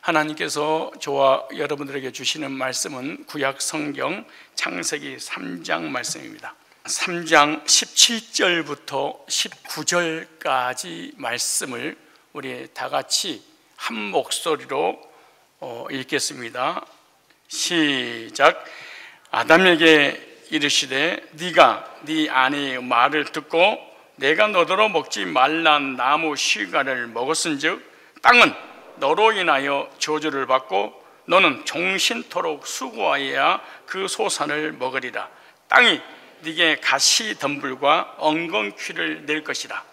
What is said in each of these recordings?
하나님께서 저와 여러분들에게 주시는 말씀은 구약 성경 창세기 3장 말씀입니다. 3장 17절부터 19절까지 말씀을 우리 다 같이 한 목소리로 읽겠습니다. 시작. 아담에게 이르시되 네가 네 아내의 말을 듣고 내가 너더러 먹지 말란 나무 실과를 먹었은즉 땅은 너로 인하여 저주를 받고 너는 종신토록 수고하여야 그 소산을 먹으리라. 땅이 네게 가시덤불과 엉겅퀴를 낼 것이라.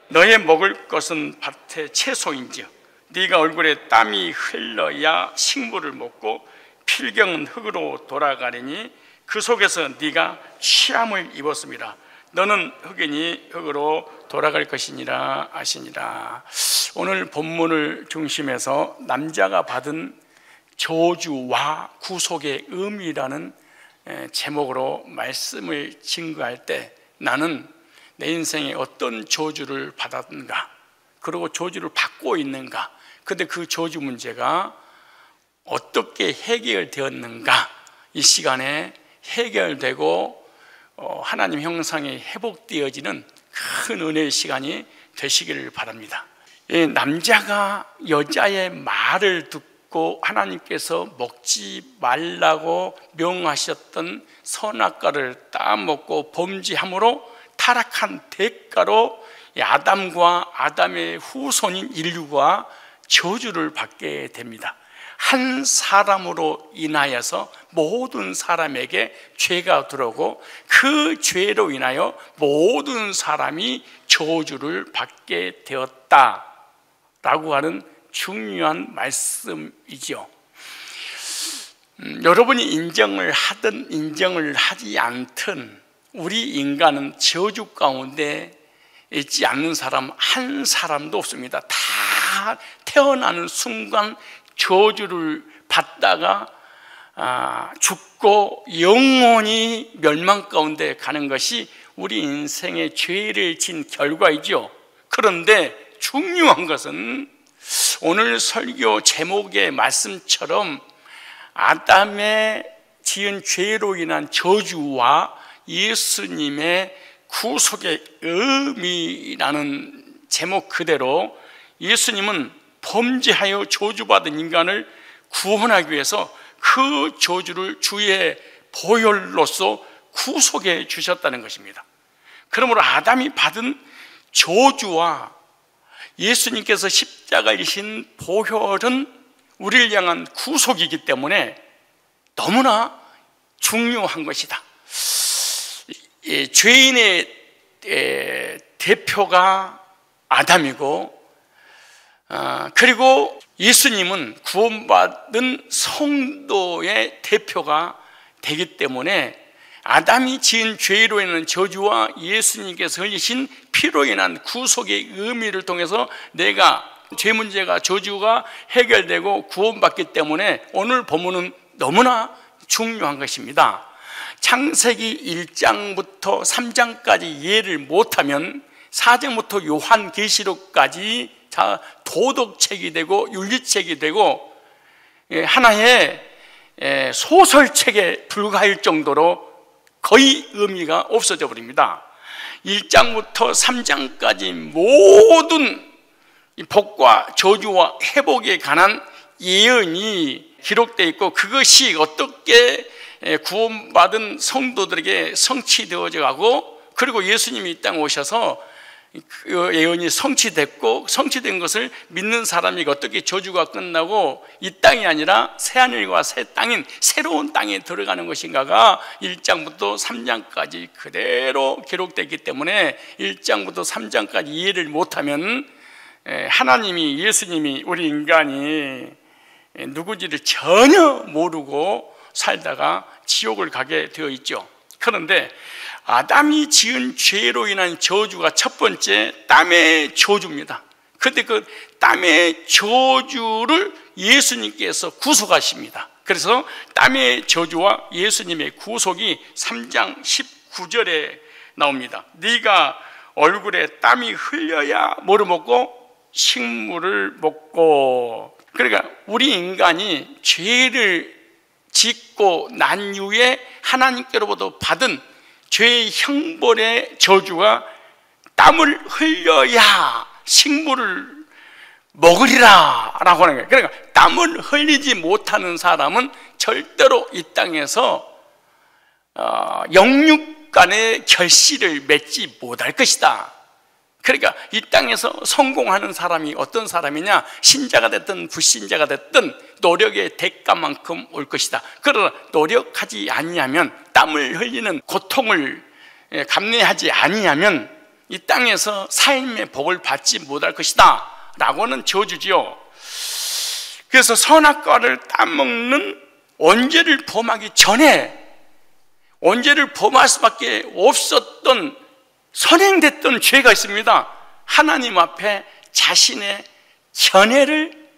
너의 먹을 것은 밭의 채소인즉 네가 얼굴에 땀이 흘러야 식물을 먹고 필경은 흙으로 돌아가리니 그 속에서 네가 취함을 입었음이라. 너는 흙이니 흙으로 돌아갈 것이니라 하시니라. 오늘 본문을 중심해서 남자가 받은 저주와 구속의 의미라는 제목으로 말씀을 증거할 때 나는 내 인생에 어떤 저주를 받았는가, 그리고 저주를 받고 있는가, 근데 그 저주 문제가 어떻게 해결되었는가, 이 시간에 해결되고 하나님 형상이 회복되어지는 큰 은혜의 시간이 되시기를 바랍니다. 남자가 여자의 말을 듣고 하나님께서 먹지 말라고 명하셨던 선악과를 따먹고 범죄함으로 타락한 대가로 아담과 아담의 후손인 인류가 저주를 받게 됩니다. 한 사람으로 인하여서 모든 사람에게 죄가 들어오고 그 죄로 인하여 모든 사람이 저주를 받게 되었다라고 하는 중요한 말씀이죠. 여러분이 인정을 하든 인정을 하지 않든 우리 인간은 저주 가운데 있지 않는 사람 한 사람도 없습니다. 다 태어나는 순간 저주를 받다가 죽고 영원히 멸망 가운데 가는 것이 우리 인생의 죄를 진 결과이죠. 그런데 중요한 것은 오늘 설교 제목의 말씀처럼 아담의 지은 죄로 인한 저주와 예수님의 구속의 의미라는 제목 그대로 예수님은 범죄하여 저주받은 인간을 구원하기 위해서 그 저주를 주의 보혈로서 구속해 주셨다는 것입니다. 그러므로 아담이 받은 저주와 예수님께서 십자가에 지신 보혈은 우리를 향한 구속이기 때문에 너무나 중요한 것이다. 죄인의 대표가 아담이고, 그리고 예수님은 구원받은 성도의 대표가 되기 때문에 아담이 지은 죄로 인한 저주와 예수님께서 흘리신 피로 인한 구속의 의미를 통해서 내가 죄 문제가 저주가 해결되고 구원받기 때문에 오늘 본문은 너무나 중요한 것입니다. 창세기 1장부터 3장까지 이해를 못하면 4장부터 요한계시록까지 다 도덕책이 되고 윤리책이 되고 하나의 소설책에 불과할 정도로 거의 의미가 없어져 버립니다. 1장부터 3장까지 모든 복과 저주와 회복에 관한 예언이 기록되어 있고 그것이 어떻게 구원받은 성도들에게 성취되어져 가고, 그리고 예수님이 이 땅에 오셔서 그 예언이 성취됐고 성취된 것을 믿는 사람이 어떻게 저주가 끝나고 이 땅이 아니라 새하늘과 새 땅인 새로운 땅에 들어가는 것인가가 1장부터 3장까지 그대로 기록되기 때문에 1장부터 3장까지 이해를 못하면 하나님이, 예수님이, 우리 인간이 누구지를 전혀 모르고 살다가 지옥을 가게 되어 있죠. 그런데 아담이 지은 죄로 인한 저주가 첫 번째 땀의 저주입니다. 그런데 그 땀의 저주를 예수님께서 구속하십니다. 그래서 땀의 저주와 예수님의 구속이 3장 19절에 나옵니다. 네가 얼굴에 땀이 흘려야 뭐를 먹고? 식물을 먹고. 그러니까 우리 인간이 죄를 짓고 난 이후에 하나님께로부터 받은 죄의 형벌의 저주가 땀을 흘려야 식물을 먹으리라 라고 하는 거예요. 그러니까 땀을 흘리지 못하는 사람은 절대로 이 땅에서 영육 간의 결실을 맺지 못할 것이다. 그러니까 이 땅에서 성공하는 사람이 어떤 사람이냐, 신자가 됐든 불신자가 됐든 노력의 대가만큼 올 것이다. 그러나 노력하지 아니하면, 땀을 흘리는 고통을 감내하지 아니하면 이 땅에서 삶의 복을 받지 못할 것이다 라고는 저주지요. 그래서 선악과를 따먹는 원죄를 범하기 전에, 원죄를 범할 수밖에 없었던 선행됐던 죄가 있습니다. 하나님 앞에 자신의 견해를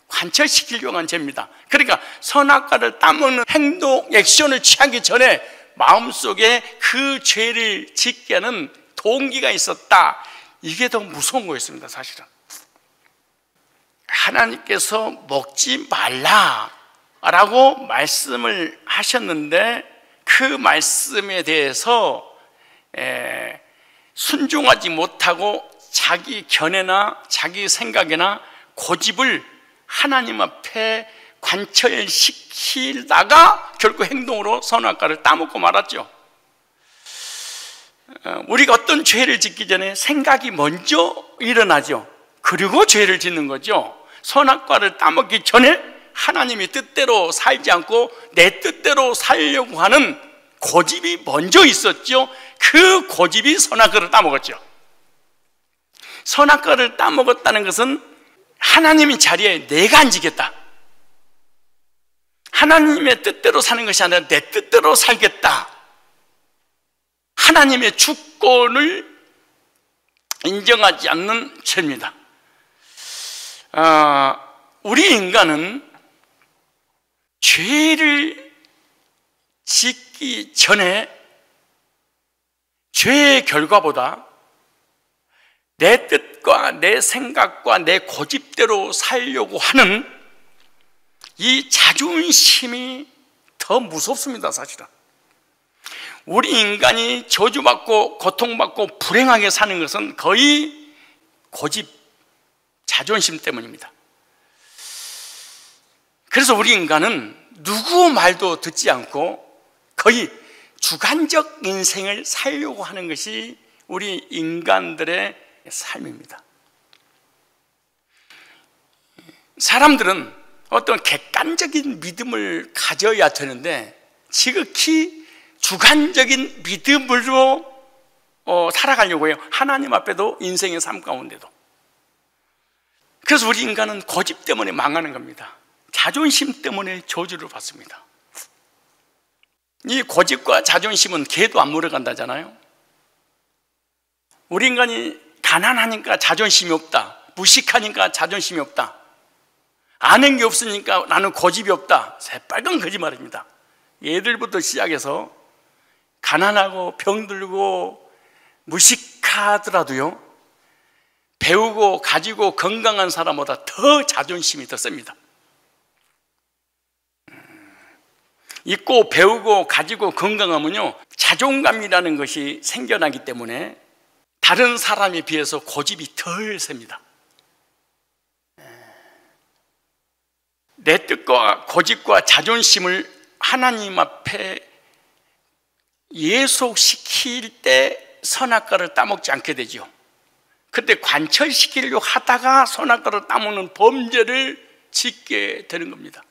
관철시키려고 한 죄입니다. 그러니까 선악과를 따먹는 행동, 액션을 취하기 전에 마음속에 그 죄를 짓게 하는 동기가 있었다. 이게 더 무서운 거였습니다. 사실은 하나님께서 먹지 말라라고 말씀을 하셨는데 그 말씀에 대해서 순종하지 못하고 자기 견해나 자기 생각이나 고집을 하나님 앞에 관철시키다가 결국 행동으로 선악과를 따먹고 말았죠. 우리가 어떤 죄를 짓기 전에 생각이 먼저 일어나죠. 그리고 죄를 짓는 거죠. 선악과를 따먹기 전에 하나님의 뜻대로 살지 않고 내 뜻대로 살려고 하는 고집이 먼저 있었죠. 그 고집이 선악과를 따먹었죠. 선악과를 따먹었다는 것은 하나님의 자리에 내가 앉으겠다, 하나님의 뜻대로 사는 것이 아니라 내 뜻대로 살겠다, 하나님의 주권을 인정하지 않는 죄입니다. 우리 인간은 죄를 짓기 전에 죄의 결과보다 내 뜻과 내 생각과 내 고집대로 살려고 하는 이 자존심이 더 무섭습니다. 사실은 우리 인간이 저주받고 고통받고 불행하게 사는 것은 거의 고집, 자존심 때문입니다. 그래서 우리 인간은 누구 말도 듣지 않고 거의 주관적 인생을 살려고 하는 것이 우리 인간들의 삶입니다. 사람들은 어떤 객관적인 믿음을 가져야 되는데 지극히 주관적인 믿음으로 살아가려고 해요. 하나님 앞에도 인생의 삶 가운데도. 그래서 우리 인간은 고집 때문에 망하는 겁니다. 자존심 때문에 저주를 받습니다. 이 고집과 자존심은 개도 안 물어간다잖아요. 우리 인간이 가난하니까 자존심이 없다, 무식하니까 자존심이 없다, 아는 게 없으니까 나는 고집이 없다, 새빨간 거짓말입니다. 얘들부터 시작해서 가난하고 병들고 무식하더라도요, 배우고 가지고 건강한 사람보다 더 자존심이 더 셉니다. 있고 배우고 가지고 건강하면요, 자존감이라는 것이 생겨나기 때문에 다른 사람에 비해서 고집이 덜 셉니다. 내 뜻과 고집과 자존심을 하나님 앞에 예속시킬 때 선악과를 따먹지 않게 되죠. 그때 관철시키려고 하다가 선악과를 따먹는 범죄를 짓게 되는 겁니다.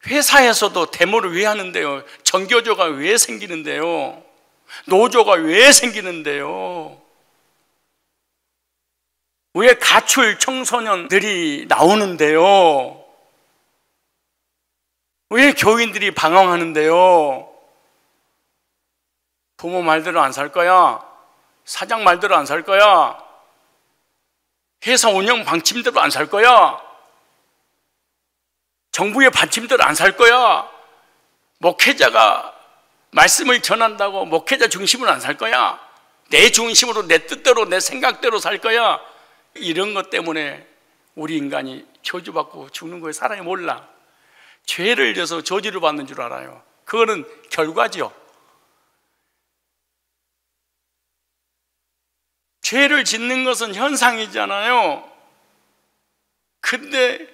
회사에서도 데모를 왜 하는데요? 정교조가 왜 생기는데요? 노조가 왜 생기는데요? 왜 가출 청소년들이 나오는데요? 왜 교인들이 방황하는데요? 부모 말대로 안 살 거야? 사장 말대로 안 살 거야? 회사 운영 방침대로 안 살 거야? 정부의 방침대로 안 살 거야? 목회자가 말씀을 전한다고 목회자 중심으로 안 살 거야? 내 중심으로 내 뜻대로 내 생각대로 살 거야? 이런 것 때문에 우리 인간이 저주받고 죽는 거에 사람이 몰라. 죄를 져서 저주를 받는 줄 알아요. 그거는 결과죠. 죄를 짓는 것은 현상이잖아요. 근데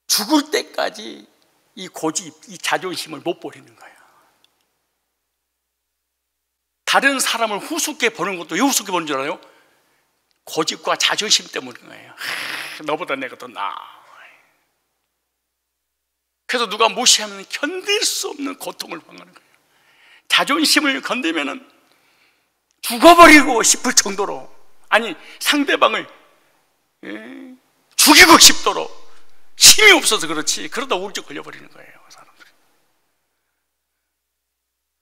죽을 때까지 이 고집, 이 자존심을 못 버리는 거예요. 다른 사람을 후숙해 보는 것도 왜 후숙해 보는 줄 알아요? 고집과 자존심 때문인 거예요. 너보다 내가 더 나아. 그래서 누가 무시하면 견딜 수 없는 고통을 당하는 거예요. 자존심을 건드리면 죽어버리고 싶을 정도로, 아니 상대방을 죽이고 싶도록 힘이 없어서 그렇지, 그러다 우울증 걸려버리는 거예요, 사람들이.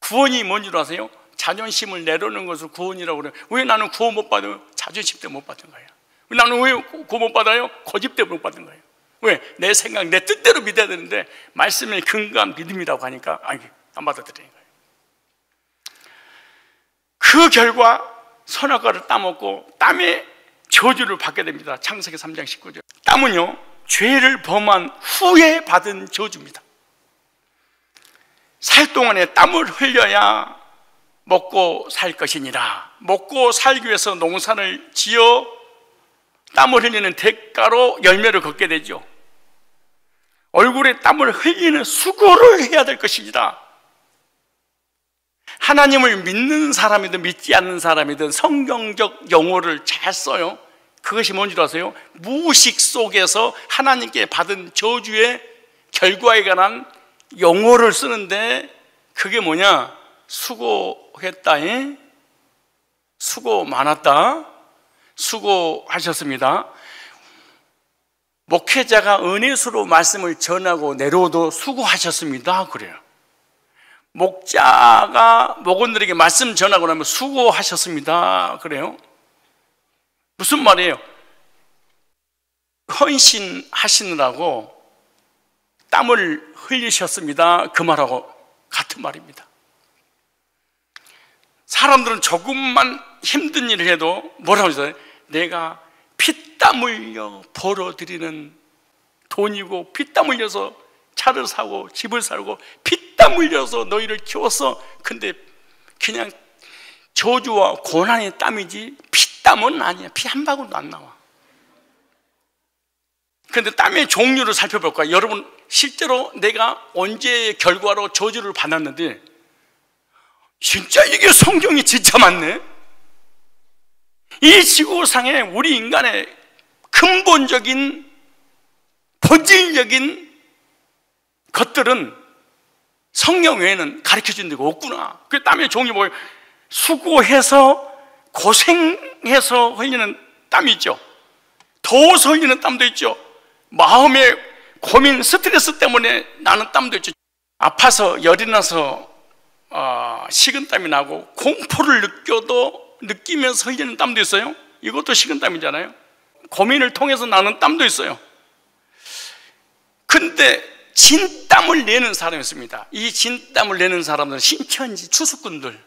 구원이 뭔 줄 아세요? 자존심을 내려놓는 것을 구원이라고 그래요. 왜 나는 구원 못 받아요? 자존심 때문에 못 받은 거예요. 나는 왜 구원 못 받아요? 고집 때문에 못 받은 거예요. 왜? 내 생각, 내 뜻대로 믿어야 되는데 말씀에 근거한 믿음이라고 하니까 안 받아들이는 거예요. 그 결과 선악과를 따먹고 땀에 저주를 받게 됩니다. 창세기 3장 19절. 땀은요, 죄를 범한 후에 받은 저주입니다. 살 동안에 땀을 흘려야 먹고 살 것이니라. 먹고 살기 위해서 농사를 지어 땀을 흘리는 대가로 열매를 걷게 되죠. 얼굴에 땀을 흘리는 수고를 해야 될 것이니라. 하나님을 믿는 사람이든 믿지 않는 사람이든 성경적 용어를 잘 써요. 그것이 뭔지 아세요? 무의식 속에서 하나님께 받은 저주의 결과에 관한 용어를 쓰는데, 그게 뭐냐? 수고했다, 수고 많았다, 수고하셨습니다. 목회자가 은혜수로 말씀을 전하고 내려오도 수고하셨습니다, 그래요. 목자가 목원들에게 말씀 전하고 나면 수고하셨습니다, 그래요. 무슨 말이에요? 헌신하시느라고 땀을 흘리셨습니다, 그 말하고 같은 말입니다. 사람들은 조금만 힘든 일을 해도 뭐라고 했어요? 내가 피땀 흘려 벌어들이는 돈이고, 피땀 흘려서 차를 사고 집을 살고 피땀 흘려서 너희를 키웠어. 근데 그냥 저주와 고난의 땀이지 피땀은 아니야. 피 한 방울도 안 나와. 근데 땀의 종류를 살펴볼까요? 여러분, 실제로 내가 언제 결과로 저주를 받았는데, 진짜 이게 성경이 진짜 맞네. 이 지구상에 우리 인간의 근본적인 본질적인 것들은 성경 외에는 가르쳐준 데가 없구나. 그 땀의 종이 뭐예요? 수고해서 고생해서 흘리는 땀이 있죠. 더워서 흘리는 땀도 있죠. 마음의 고민, 스트레스 때문에 나는 땀도 있죠. 아파서 열이 나서 식은땀이 나고, 공포를 느끼면서 흘리는 땀도 있어요. 이것도 식은땀이잖아요. 고민을 통해서 나는 땀도 있어요. 근데 진땀을 내는 사람이 있습니다. 이 진땀을 내는 사람들은 신천지 추수꾼들,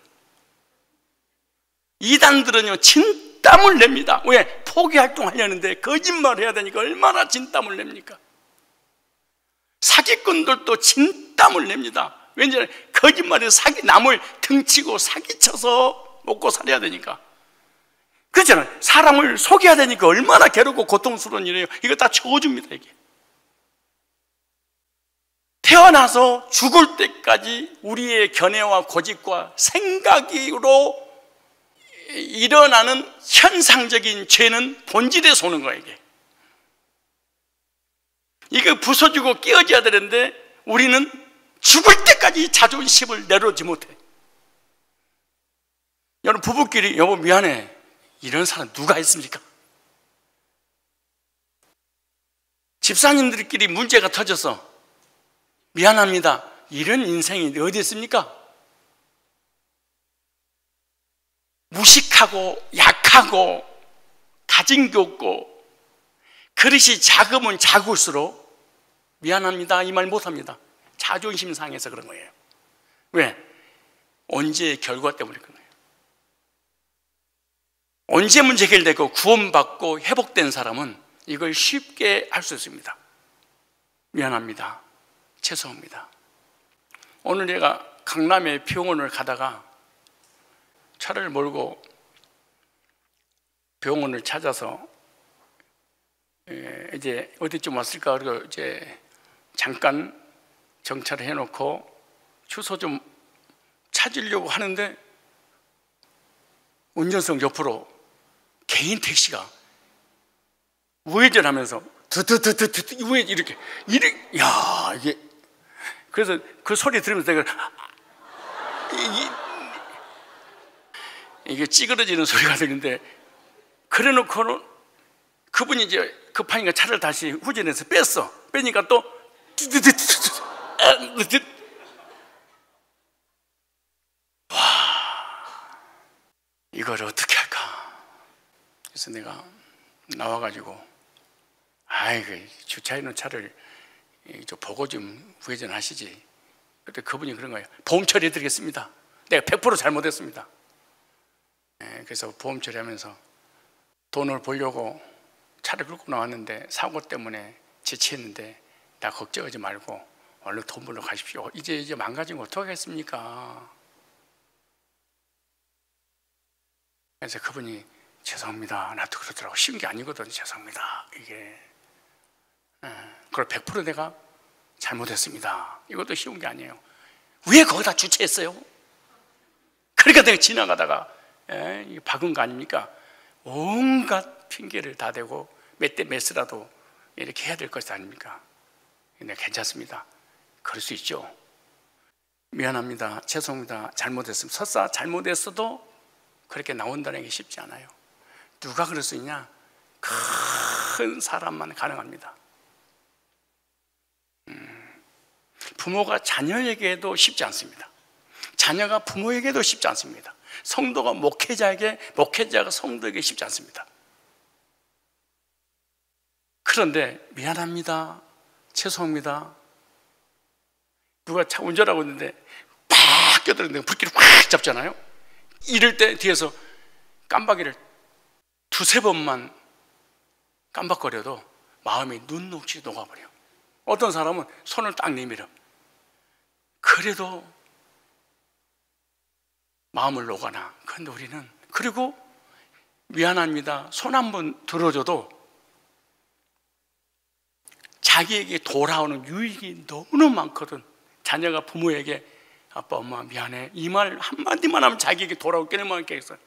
이단들은요 진땀을 냅니다. 왜? 포기활동하려는데 거짓말을 해야 되니까 얼마나 진땀을 냅니까? 사기꾼들도 진땀을 냅니다. 왠지 거짓말에서 남을 등치고 사기쳐서 먹고 살아야 되니까. 그렇잖아요. 사람을 속여야 되니까 얼마나 괴롭고 고통스러운 일이에요. 이거 다 저주입니다, 이게. 태어나서 죽을 때까지 우리의 견해와 고집과 생각으로 일어나는 현상적인 죄는 본질에서 오는 거예요, 이게. 이거 부서지고 깨어져야 되는데 우리는 죽을 때까지 자존심을 내려놓지 못해. 여러분, 부부끼리 여보 미안해, 이런 사람 누가 있습니까? 집사님들끼리 문제가 터져서 미안합니다, 이런 인생이 어디 있습니까? 무식하고 약하고 가진 게 없고 그릇이 작으면 작을수록 미안합니다 이 말 못합니다. 자존심 상해서 그런 거예요. 왜? 언제의 결과 때문에 그런 거예요. 언제 문제 해결되고 구원받고 회복된 사람은 이걸 쉽게 할 수 있습니다. 미안합니다. 죄송합니다. 오늘 내가 강남의 병원을 가다가 차를 몰고 병원을 찾아서 이제 어디쯤 왔을까 그리고 이제 잠깐 정차를 해놓고 주소 좀 찾으려고 하는데 운전석 옆으로 개인 택시가 우회전하면서 드드드드드 이렇게 야 이게 그래서 그 소리 들으면서 내가 이게 찌그러지는 소리가 들리는데 그래놓고는 그분이 이제 급하니까 차를 다시 후진해서 빼니까 또 와 이걸 어떻게 할까? 그래서 내가 나와가지고 아이고 주차해놓은 차를 좀 보고 좀 후회전하시지. 그때 그분이 그런 거예요. 보험 처리해드리겠습니다. 내가 100% 잘못했습니다. 그래서 보험 처리하면서 돈을 벌려고 차를 끌고 나왔는데 사고 때문에 지치했는데 나 걱정하지 말고 얼른 돈 벌러 가십시오. 이제 망가진 거 어떻게 하겠습니까? 그래서 그분이 죄송합니다. 나도 그러더라고. 쉬운 게 아니거든. 죄송합니다. 이게 그걸 100% 내가 잘못했습니다. 이것도 쉬운 게 아니에요. 왜 거기다 주차했어요? 그러니까 내가 지나가다가 박은 거 아닙니까? 온갖 핑계를 다 대고 몇 대 몇이라도 이렇게 해야 될 것이 아닙니까? 근데 괜찮습니다. 그럴 수 있죠. 미안합니다. 죄송합니다. 잘못했습니다. 설사 잘못했어도 그렇게 나온다는 게 쉽지 않아요. 누가 그럴 수 있냐? 큰 사람만 가능합니다. 부모가 자녀에게도 쉽지 않습니다. 자녀가 부모에게도 쉽지 않습니다. 성도가 목회자에게, 목회자가 성도에게 쉽지 않습니다. 그런데 미안합니다. 죄송합니다. 누가 차 운전하고 있는데 팍 껴들었는데 불길을 확 잡잖아요. 이럴 때 뒤에서 깜박이를 두세 번만 깜박거려도 마음이 눈녹이 녹아버려요. 어떤 사람은 손을 딱 내밀어. 그래도 마음을 녹아나. 그런데 우리는 그리고 미안합니다. 손 한 번 들어줘도 자기에게 돌아오는 유익이 너무너무 많거든. 자녀가 부모에게 아빠 엄마 미안해 이 말 한마디만 하면 자기에게 돌아올 게 얼마나 있겠어요.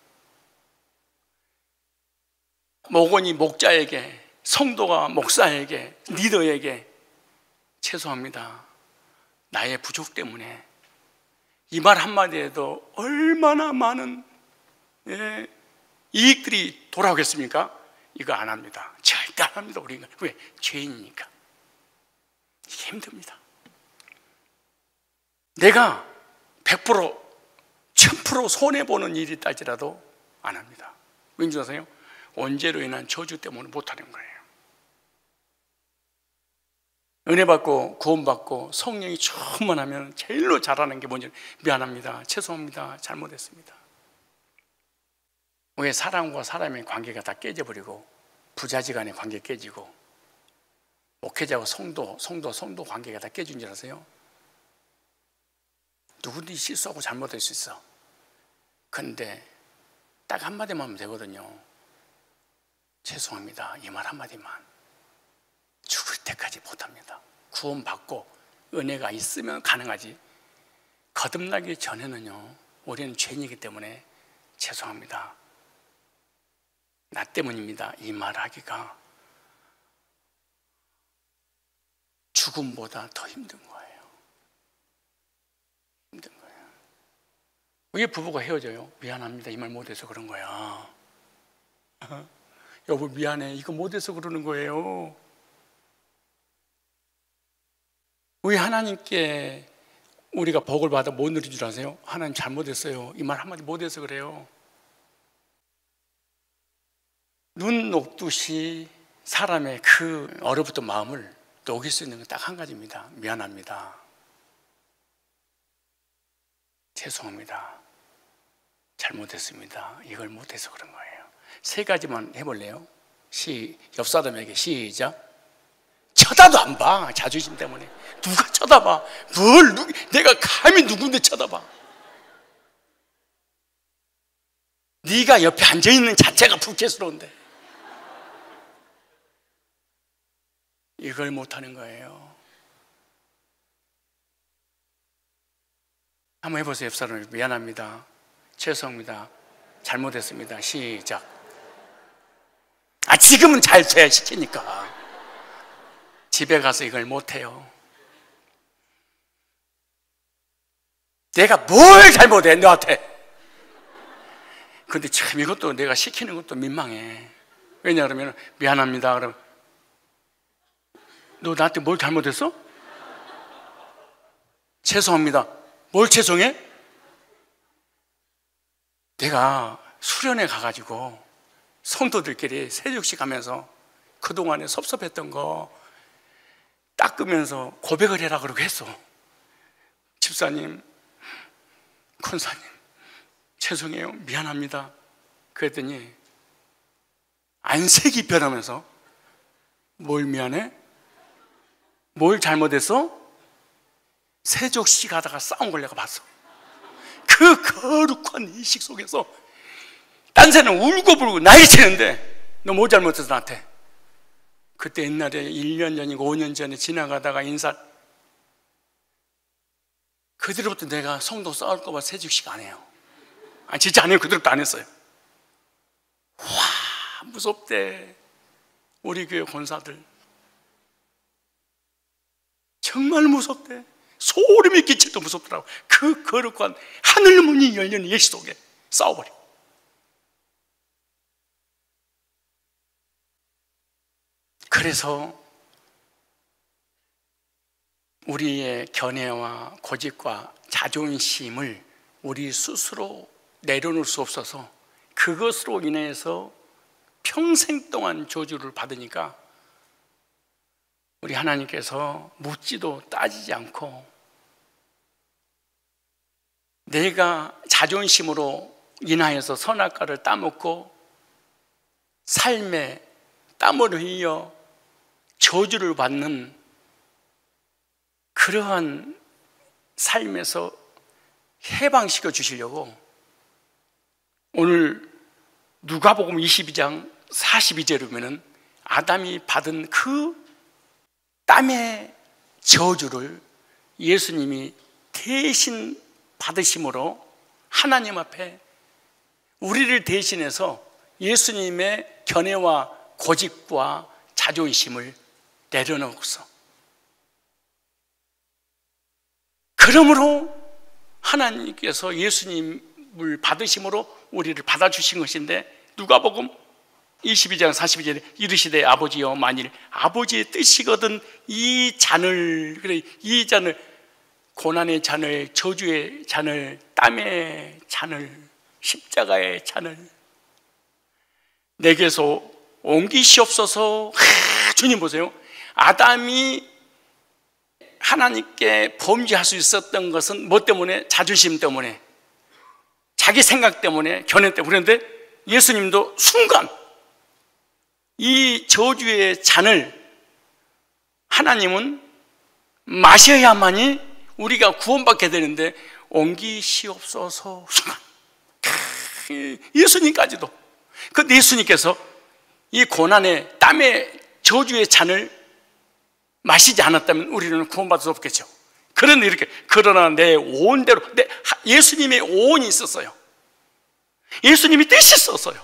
목원이 목자에게, 성도가 목사에게, 리더에게 죄송합니다. 나의 부족 때문에 이 말 한마디에도 얼마나 많은 이익들이 돌아오겠습니까? 이거 안 합니다. 절대 안 합니다. 우리가 왜? 죄인이니까. 이게 힘듭니다. 내가 100% 1000% 손해보는 일이 있다지라도 안 합니다. 왠지 아세요? 원죄로 인한 저주 때문에 못하는 거예요. 은혜 받고 구원받고 성령이 충만하면 제일로 잘하는 게 뭔지 미안합니다. 죄송합니다. 잘못했습니다. 왜 사람과 사람의 관계가 다 깨져버리고 부자지간의 관계 깨지고 목회자와 성도 관계가 다 깨진 줄 아세요? 누구든지 실수하고 잘못할 수 있어. 근데 딱 한마디만 하면 되거든요. 죄송합니다. 이 말 한마디만. 죽을 때까지 못합니다. 구원받고 은혜가 있으면 가능하지. 거듭나기 전에는요, 우리는 죄인이기 때문에 죄송합니다. 나 때문입니다. 이 말 하기가 죽음보다 더 힘든 거예요. 힘든 거예요. 왜 부부가 헤어져요? 미안합니다. 이 말 못해서 그런 거야. 여보 미안해. 이거 못해서 그러는 거예요. 왜 하나님께 우리가 복을 받아 못 누릴 줄 아세요? 하나님 잘못했어요. 이 말 한마디 못해서 그래요. 눈 녹듯이 사람의 그 얼어붙은 마음을 녹일 수 있는 건 딱 한 가지입니다. 미안합니다. 죄송합니다. 잘못했습니다. 이걸 못해서 그런 거예요. 세 가지만 해볼래요? 옆 사람에게 시작. 쳐다도 안 봐. 자존심 때문에. 누가 쳐다봐? 내가 감히 누군데 쳐다봐? 네가 옆에 앉아있는 자체가 불쾌스러운데. 이걸 못하는 거예요. 한번 해보세요. 옆 사람을. 미안합니다. 죄송합니다. 잘못했습니다. 시작. 지금은 잘 돼야 시키니까. 집에 가서 이걸 못해요. 내가 뭘 잘못해 너한테. 근데 참 이것도 내가 시키는 것도 민망해. 왜냐 그러면 미안합니다. 그럼 너 나한테 뭘 잘못했어? 죄송합니다. 뭘 죄송해? 내가 수련회 가가지고 성도들끼리 새벽씩 가면서 그동안에 섭섭했던 거 닦으면서 고백을 해라 그러고 했어. 집사님, 권사님, 죄송해요. 미안합니다. 그랬더니 안색이 변하면서 뭘 미안해? 뭘 잘못했어? 세족시 가다가 싸운 걸 내가 봤어. 그 거룩한 의식 속에서 딴 새는 울고 불고 난리치는데 너 뭐 잘못했어 나한테? 그때 옛날에 1년 전이고 5년 전에 지나가다가 그 뒤로부터 내가 성도 싸울까 봐 세죽식 안 해요. 진짜 안 해요. 그 뒤로부터 안 했어요. 와, 무섭대. 우리 교회 권사들 정말 무섭대. 소름이 끼치도 무섭더라고. 그 거룩한 하늘 문이 열리는 예시 속에 싸워버려. 그래서 우리의 견해와 고집과 자존심을 우리 스스로 내려놓을 수 없어서 그것으로 인해서 평생 동안 저주를 받으니까 우리 하나님께서 묻지도 따지지 않고 내가 자존심으로 인하여서 선악과를 따먹고 삶에 땀을 흘려 저주를 받는 그러한 삶에서 해방시켜 주시려고 오늘 누가복음 22장 42절에 보면은 아담이 받은 그 땀의 저주를 예수님이 대신 받으심으로 하나님 앞에 우리를 대신해서 예수님의 견해와 고집과 자존심을 내려놓고서 그러므로 하나님께서 예수님을 받으심으로 우리를 받아주신 것인데 누가복음 22장 42절에 이르시되 아버지여 만일 아버지의 뜻이거든 이 잔을 고난의 잔을 저주의 잔을 땀의 잔을 십자가의 잔을 내게서 옮기시옵소서. 주님 보세요. 아담이 하나님께 범죄할 수 있었던 것은 뭐 때문에? 자존심 때문에, 자기 생각 때문에, 견해 때문에. 그런데 예수님도 순간 이 저주의 잔을 하나님은 마셔야만이 우리가 구원받게 되는데 옮기시옵소서. 순간 예수님까지도. 그 예수님께서 이 고난의 땀의 저주의 잔을 마시지 않았다면 우리는 구원받을 수 없겠죠. 그런데 이렇게 그러나 내 오온대로 예수님의 오온이 있었어요. 예수님이 뜻이 있었어요.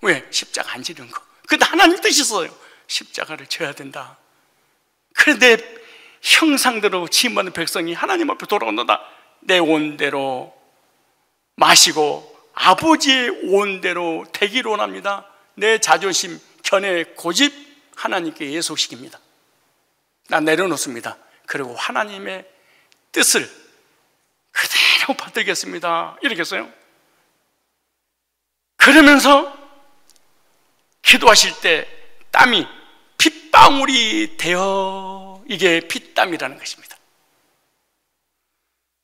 왜? 십자가 안 지는 거. 근데 하나님 뜻이 있어요. 십자가를 져야 된다. 그래 내 형상대로 지음받는 백성이 하나님 앞에 돌아온다. 내 온대로 마시고 아버지의 온대로 되기를 원합니다. 내 자존심, 견해, 고집 하나님께 예속시킵니다. 나 내려놓습니다. 그리고 하나님의 뜻을 그대로 받들겠습니다. 이렇게 했어요. 그러면서 기도하실 때 땀이 핏방울이 되어 이게 핏땀이라는 것입니다.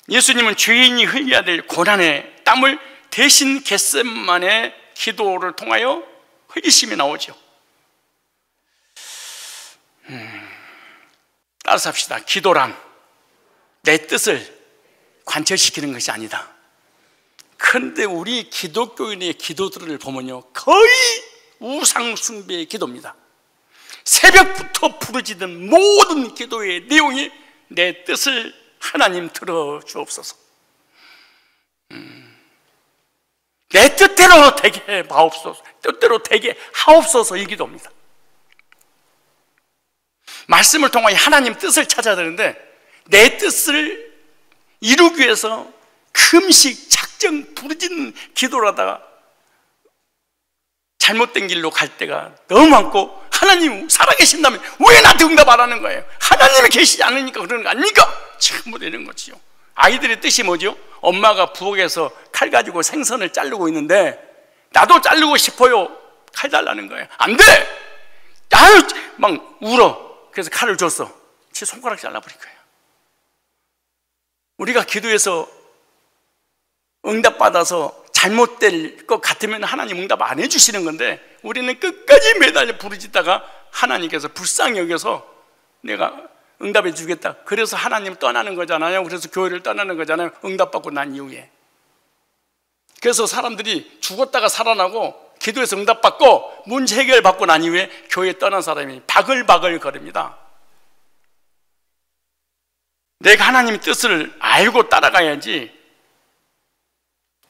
예수님은 죄인이 흘려야 될 고난의 땀을 대신 겟세마네 기도를 통하여 흘리심이 나오죠. 따라서 합시다. 기도란 내 뜻을 관철시키는 것이 아니다. 그런데 우리 기독교인의 기도들을 보면요, 거의 우상숭배의 기도입니다. 새벽부터 부르짖는 모든 기도의 내용이 내 뜻을 하나님 들어주옵소서, 내 뜻대로 되게 마옵소서, 뜻대로 되게 하옵소서, 이 기도입니다. 말씀을 통하여 하나님 뜻을 찾아야 되는데 내 뜻을 이루기 위해서 금식, 작정, 부르짖는 기도를 하다가 잘못된 길로 갈 때가 너무 많고, 하나님 살아계신다면 왜 나한테 응답 안 하는 거예요? 하나님이 계시지 않으니까 그러는 거 아닙니까? 전부 되는 거지요. 아이들의 뜻이 뭐죠? 엄마가 부엌에서 칼 가지고 생선을 자르고 있는데 나도 자르고 싶어요, 칼 달라는 거예요. 안 돼! 아유, 막 울어. 그래서 칼을 줬어. 제 손가락 잘라버릴 거예요. 우리가 기도해서 응답받아서 잘못될 것 같으면 하나님 응답 안 해주시는 건데, 우리는 끝까지 매달려 부르짖다가 하나님께서 불쌍히 여겨서 내가 응답해 주겠다, 그래서 하나님 떠나는 거잖아요. 그래서 교회를 떠나는 거잖아요, 응답받고 난 이후에. 그래서 사람들이 죽었다가 살아나고 기도해서 응답받고 문제 해결받고 난 이후에 교회 떠난 사람이 바글바글 거립니다. 내가 하나님의 뜻을 알고 따라가야지.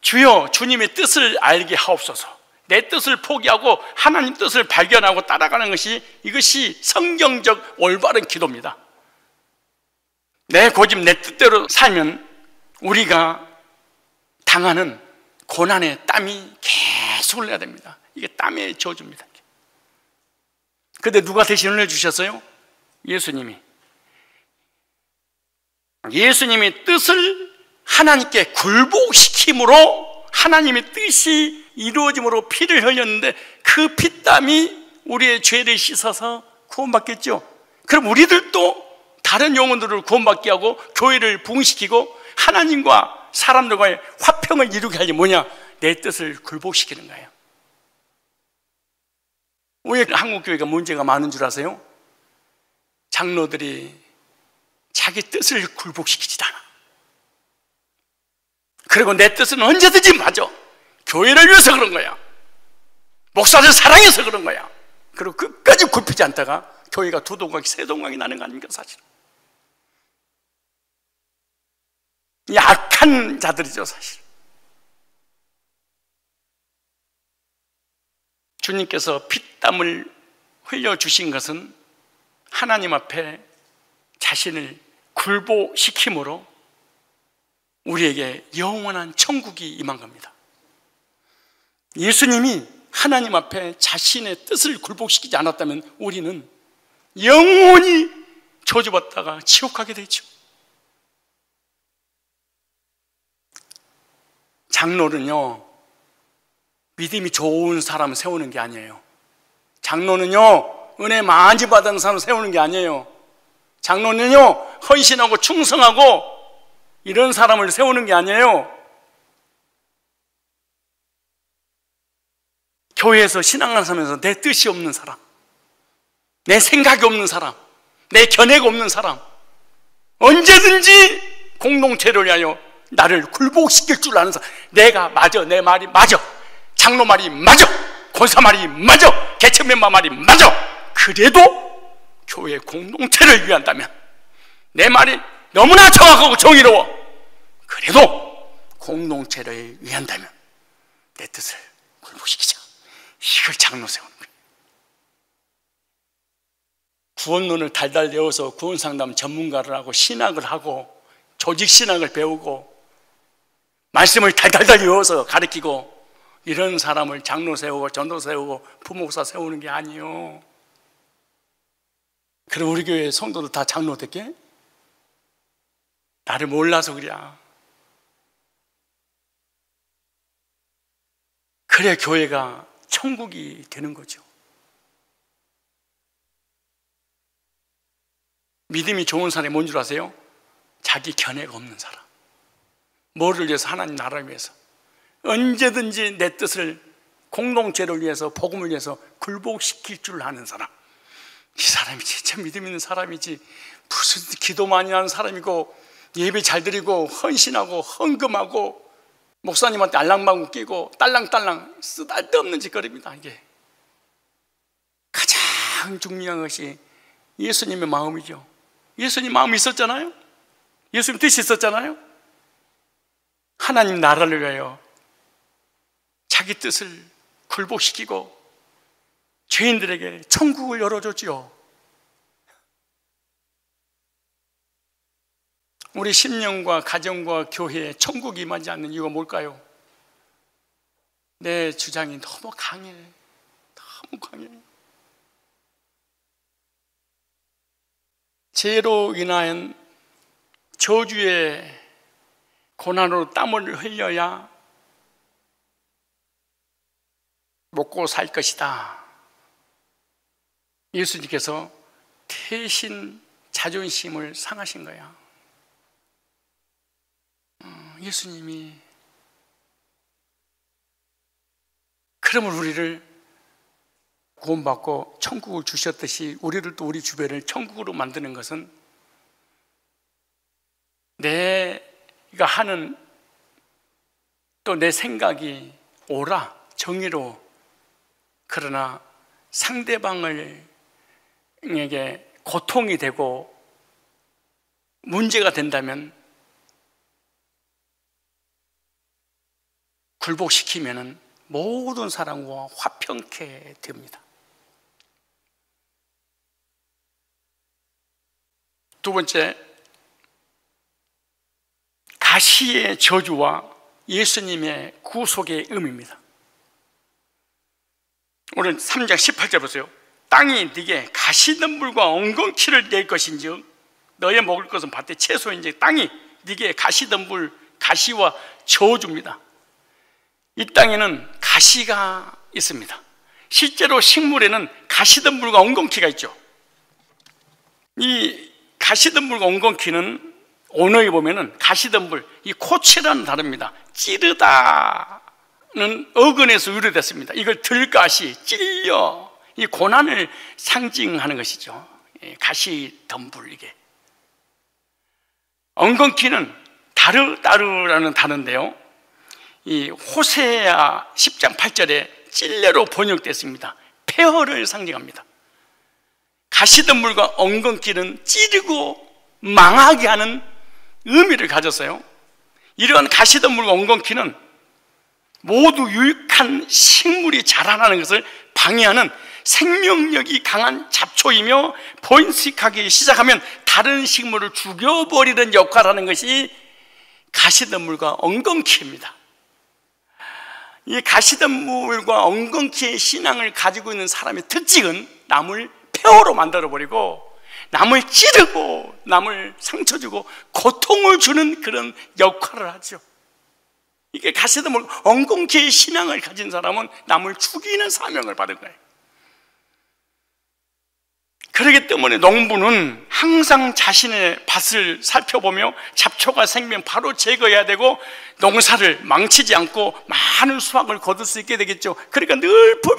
주여, 주님의 뜻을 알게 하옵소서. 내 뜻을 포기하고 하나님 뜻을 발견하고 따라가는 것이, 이것이 성경적 올바른 기도입니다. 내 고집, 내 뜻대로 살면 우리가 당하는 고난의 땀이 계속 흘러야 됩니다. 이게 땀의 저주입니다. 그런데 누가 대신 흘려주셨어요? 예수님이 뜻을 하나님께 굴복시킴으로 하나님의 뜻이 이루어짐으로 피를 흘렸는데, 그 피땀이 우리의 죄를 씻어서 구원받겠죠. 그럼 우리들도 다른 영혼들을 구원받게 하고 교회를 부흥시키고 하나님과 사람들과의 화평을 이루게 하려면 뭐냐? 내 뜻을 굴복시키는 거예요. 왜 한국교회가 문제가 많은 줄 아세요? 장로들이 자기 뜻을 굴복시키지 않아. 그리고 내 뜻은 언제든지 맞아. 교회를 위해서 그런 거야, 목사를 사랑해서 그런 거야. 그리고 끝까지 굽히지 않다가 교회가 두 동강이 세 동강이 나는 거 아닙니까? 사실 약한 자들이죠. 사실 주님께서 피땀을 흘려주신 것은 하나님 앞에 자신을 굴복시킴으로 우리에게 영원한 천국이 임한 겁니다. 예수님이 하나님 앞에 자신의 뜻을 굴복시키지 않았다면 우리는 영원히 저주받다가 지옥 가게 되죠. 장로는요, 믿음이 좋은 사람 세우는 게 아니에요. 장로는요, 은혜 많이 받은 사람 세우는 게 아니에요. 장로는요, 헌신하고 충성하고 이런 사람을 세우는 게 아니에요. 교회에서 신앙을 하면서 내 뜻이 없는 사람, 내 생각이 없는 사람, 내 견해가 없는 사람, 언제든지 공동체를 위하여 나를 굴복시킬 줄 아는 사람, 내가 맞아, 내 말이 맞아, 장로 말이 맞아, 권사 말이 맞아, 개척멤버 말이 맞아, 그래도 교회 공동체를 위한다면, 내 말이 너무나 정확하고 정의로워, 그래도 공동체를 위한다면 내 뜻을 굴복시키자. 이걸 장로 세우는 거예요. 구원론을 달달 외워서 구원상담 전문가를 하고 신학을 하고 조직신학을 배우고 말씀을 달달달 외워서 가르치고 이런 사람을 장로 세우고 전도 세우고 부목사 세우는 게 아니에요. 그럼 우리 교회 성도들 다 장로 됐게? 나를 몰라서 그래. 그래 교회가 천국이 되는 거죠. 믿음이 좋은 사람이 뭔 줄 아세요? 자기 견해가 없는 사람. 뭐를 위해서? 하나님 나라를 위해서. 언제든지 내 뜻을 공동체를 위해서 복음을 위해서 굴복시킬 줄 아는 사람. 이 사람이 진짜 믿음 있는 사람이지, 무슨 기도 많이 하는 사람이고 예배 잘 드리고 헌신하고 헌금하고 목사님한테 알랑방구 끼고 딸랑딸랑 쓰잘데없는 짓거리입니다. 이게 가장 중요한 것이 예수님의 마음이죠. 예수님 마음이 있었잖아요. 예수님 뜻이 있었잖아요. 하나님 나라를 위하여 자기 뜻을 굴복시키고 죄인들에게 천국을 열어줬지요. 우리 심령과 가정과 교회에 천국이 임하지 않는 이유가 뭘까요? 내 주장이 너무 강해. 너무 강해. 죄로 인한 저주의 고난으로 땀을 흘려야 먹고 살 것이다. 예수님께서 대신 자존심을 상하신 거야. 예수님이 그러면 우리를 구원받고 천국을 주셨듯이 우리를 또 우리 주변을 천국으로 만드는 것은 내가 하는 또 내 생각이 옳아, 정의로, 그러나 상대방에게 고통이 되고 문제가 된다면 굴복시키면 모든 사람과 화평케 됩니다. 두 번째, 가시의 저주와 예수님의 구속의 의미입니다. 오늘 3장 18절 보세요. 땅이 네게 가시덤불과 엉겅퀴를 낼 것인즉 너의 먹을 것은 밭의 채소인지. 땅이 네게 가시덤불, 가시와 저주입니다. 이 땅에는 가시가 있습니다. 실제로 식물에는 가시덤불과 엉겅퀴가 있죠. 이 가시덤불과 엉겅퀴는 언어에 보면은 가시덤불, 이 코치라는 단어입니다. 찌르다는 어근에서 유래됐습니다. 이걸 들가시, 찔려, 이 고난을 상징하는 것이죠. 가시덤불. 이게 엉겅퀴는 다르다르라는 단어인데요, 이 호세아 10장 8절에 찔레로 번역됐습니다. 폐허를 상징합니다. 가시덤불과 엉겅퀴는 찌르고 망하게 하는 의미를 가졌어요. 이러한 가시덤불과 엉겅퀴는 모두 유익한 식물이 자라나는 것을 방해하는 생명력이 강한 잡초이며 번식하기 시작하면 다른 식물을 죽여버리는 역할을 하는 것이 가시덤불과 엉겅퀴입니다. 이 가시덤불과 엉겅퀴의 신앙을 가지고 있는 사람의 특징은 남을 폐허로 만들어버리고 남을 찌르고 남을 상처 주고 고통을 주는 그런 역할을 하죠. 이게 가시덤불 엉겅퀴의 신앙을 가진 사람은 남을 죽이는 사명을 받은 거예요. 그렇기 때문에 농부는 항상 자신의 밭을 살펴보며 잡초가 생기면 바로 제거해야 되고 농사를 망치지 않고 많은 수확을 거둘 수 있게 되겠죠. 그러니까 늘 풀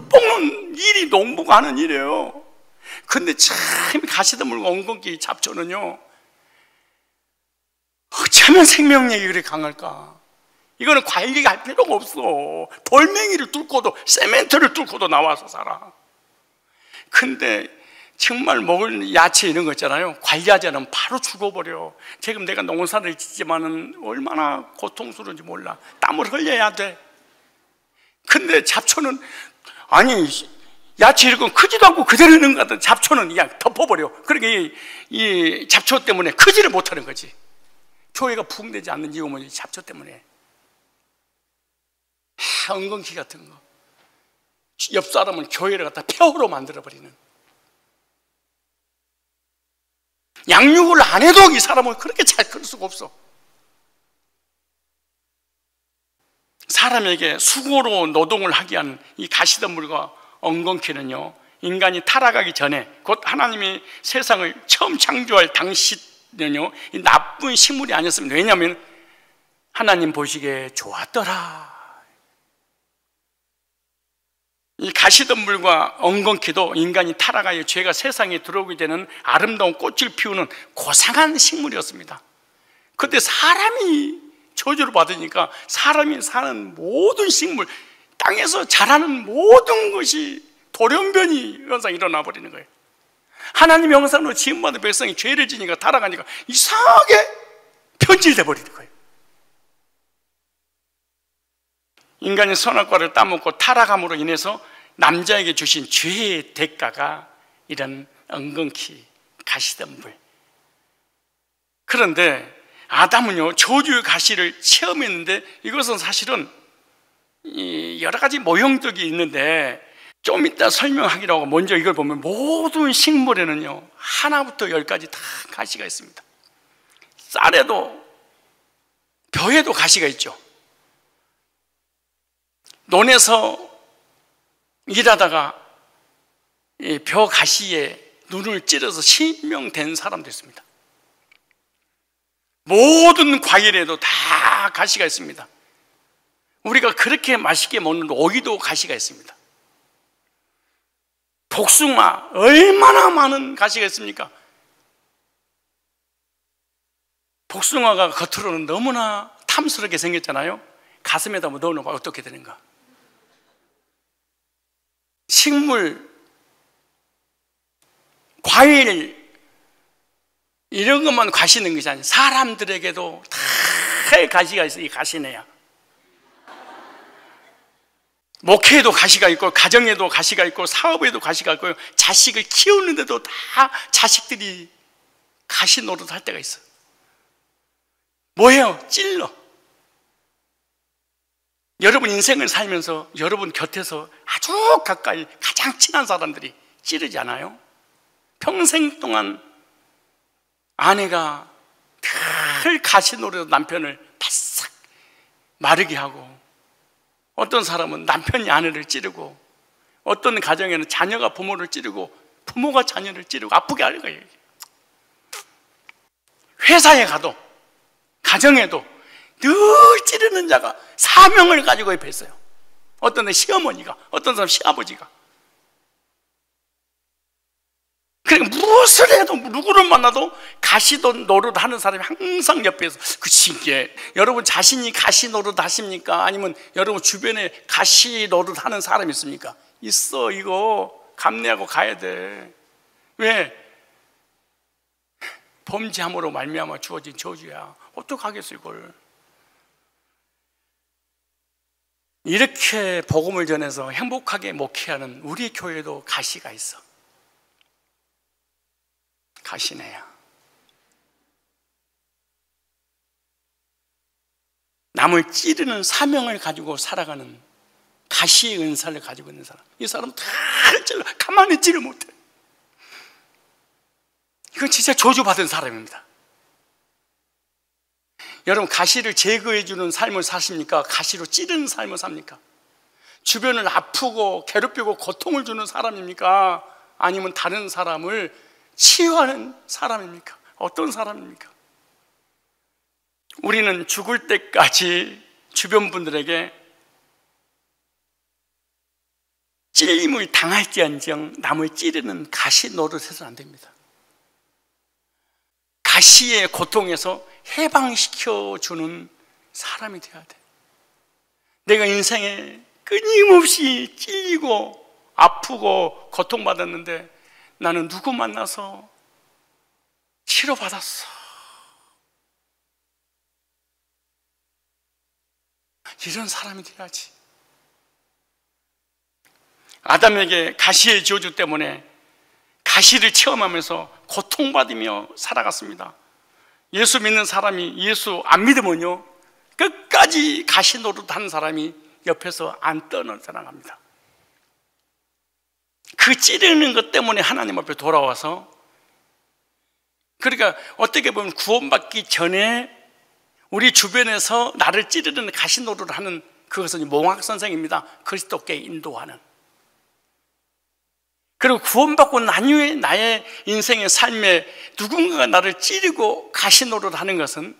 뽑는 일이 농부가 하는 일이에요. 근데 참 가시덤불과 엉겅퀴 잡초는요, 어쩌면 생명력이 그렇게 강할까? 이거는 관리할 필요가 없어. 돌멩이를 뚫고도, 세멘트를 뚫고도 나와서 살아. 근데 정말 먹을 야채 이런 거 있잖아요, 관리하지 않으면 바로 죽어버려. 지금 내가 농사를 짓지만은 얼마나 고통스러운지 몰라. 땀을 흘려야 돼. 근데 잡초는, 아니 야채 이런 건 크지도 않고 그대로 있는 것 같은 잡초는 그냥 덮어버려. 그러니까 이 잡초 때문에 크지를 못하는 거지. 교회가 부흥되지 않는 이유는 이 잡초 때문에. 엉겅퀴 같은 거, 옆 사람은 교회를 갖다 폐허로 만들어버리는. 양육을 안 해도 이 사람은 그렇게 잘 클 수가 없어. 사람에게 수고로 노동을 하게 하는 이 가시덤불과 엉겅퀴는요, 인간이 타락하기 전에, 곧 하나님이 세상을 처음 창조할 당시는요, 이 나쁜 식물이 아니었습니다. 왜냐하면 하나님 보시기에 좋았더라. 이 가시덤불과 엉겅퀴도 인간이 타락하여 죄가 세상에 들어오게 되는 아름다운 꽃을 피우는 고상한 식물이었습니다. 그런데 사람이 저주를 받으니까 사람이 사는 모든 식물, 땅에서 자라는 모든 것이 돌연변이 현상이 일어나 버리는 거예요. 하나님의 형상으로 지음받은 백성이 죄를 지니까 타락하니까 이상하게 변질돼 버리는 거예요. 인간이 선악과를 따먹고 타락함으로 인해서 남자에게 주신 죄의 대가가 이런 엉겅퀴, 가시덤불. 그런데 아담은요, 저주의 가시를 체험했는데 이것은 사실은 여러 가지 모형적이 있는데 좀 이따 설명하기로 하고 먼저 이걸 보면 모든 식물에는요, 하나부터 열까지 다 가시가 있습니다. 쌀에도, 벼에도 가시가 있죠. 논에서 일하다가 벼 가시에 눈을 찌르서 실명된 사람도 있습니다. 모든 과일에도 다 가시가 있습니다. 우리가 그렇게 맛있게 먹는 오이도 가시가 있습니다. 복숭아 얼마나 많은 가시가 있습니까? 복숭아가 겉으로는 너무나 탐스럽게 생겼잖아요. 가슴에다 뭐 넣어놓으면 어떻게 되는가? 식물, 과일 이런 것만 가시는 것이 아니라 사람들에게도 다 가시가 있어요. 이 가시네요. 목회에도 가시가 있고, 가정에도 가시가 있고, 사업에도 가시가 있고, 자식을 키우는데도 다 자식들이 가시 노릇 할 때가 있어요. 뭐예요? 찔러. 여러분 인생을 살면서 여러분 곁에서 아주 가까이 가장 친한 사람들이 찌르지 않아요? 평생 동안 아내가 늘 가시노래로 남편을 바싹 마르게 하고, 어떤 사람은 남편이 아내를 찌르고, 어떤 가정에는 자녀가 부모를 찌르고, 부모가 자녀를 찌르고 아프게 하는 거예요. 회사에 가도 가정에도 늘 찌르는 자가 사명을 가지고 옆에 있어요. 어떤 데 시어머니가, 어떤 사람 시아버지가. 그러니까 무엇을 해도, 누구를 만나도 가시 노릇 하는 사람이 항상 옆에서. 그 신기해. 여러분 자신이 가시 노릇 하십니까? 아니면 여러분 주변에 가시 노릇 하는 사람이 있습니까? 있어. 이거 감내하고 가야 돼. 왜? 범죄함으로 말미암아 주어진 저주야. 어떡하겠어 이걸. 이렇게 복음을 전해서 행복하게 목회하는 우리 교회도 가시가 있어. 가시네요. 남을 찌르는 사명을 가지고 살아가는 가시의 은사를 가지고 있는 사람. 이 사람 다 찔러, 가만히 있지를 못해. 이건 진짜 저주받은 사람입니다. 여러분 가시를 제거해 주는 삶을 사십니까? 가시로 찌르는 삶을 삽니까? 주변을 아프고 괴롭히고 고통을 주는 사람입니까? 아니면 다른 사람을 치유하는 사람입니까? 어떤 사람입니까? 우리는 죽을 때까지 주변 분들에게 찔림을 당할지언정 남을 찌르는 가시 노릇해서는 안 됩니다. 가시의 고통에서 해방시켜주는 사람이 되어야 돼. 내가 인생에 끊임없이 찔리고 아프고 고통받았는데 나는 누구 만나서 치료받았어. 이런 사람이 돼야지. 아담에게 가시의 저주 때문에 가시를 체험하면서 고통받으며 살아갔습니다. 예수 믿는 사람이 예수 안 믿으면요 끝까지 가시 노릇 하는 사람이 옆에서 안 떠나갑니다. 그 찌르는 것 때문에 하나님 앞에 돌아와서, 그러니까 어떻게 보면 구원받기 전에 우리 주변에서 나를 찌르는 가시 노릇을 하는, 그것은 몽학 선생입니다. 그리스도께 인도하는. 그리고 구원받고 난 후에 나의 인생의 삶에 누군가가 나를 찌르고 가시 노릇을 하는 것은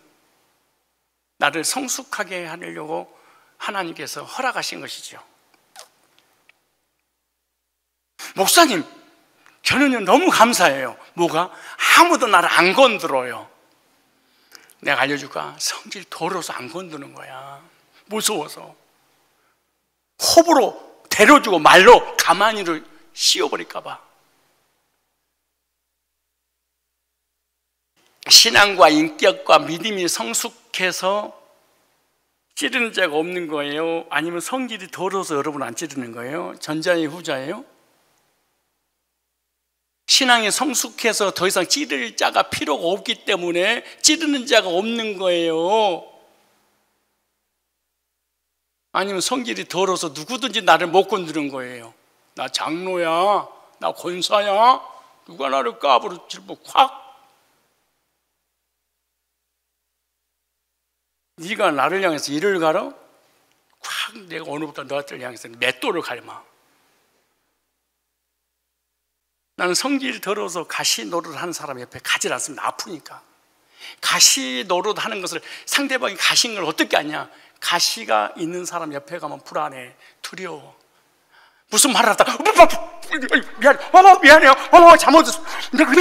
나를 성숙하게 하려고 하나님께서 허락하신 것이죠. 목사님, 저는요 너무 감사해요. 뭐가? 아무도 나를 안 건드려요. 내가 알려줄까? 성질 더러워서 안 건드는 거야. 무서워서. 호불호 데려주고 말로 가만히를 씌워버릴까 봐. 신앙과 인격과 믿음이 성숙해서 찌르는 자가 없는 거예요? 아니면 성질이 더러워서 여러분 안 찌르는 거예요? 전자예요, 후자예요? 신앙이 성숙해서 더 이상 찌를 자가 필요가 없기 때문에 찌르는 자가 없는 거예요? 아니면 성질이 더러워서 누구든지 나를 못 건드는 거예요? 나 장로야, 나 권사야, 누가 나를 까부러치고 확. 네가 나를 향해서 이를 가라? 확 내가 오늘부터 너희들을 향해서 맷돌을 갈마. 나는 성질이 더러워서 가시 노릇을 하는 사람 옆에 가지 않습니다. 아프니까. 가시 노릇 하는 것을 상대방이 가시인 걸 어떻게 아냐? 가시가 있는 사람 옆에 가면 불안해, 두려워. 무슨 말을 하다 미안해요. 잘못했어. 내가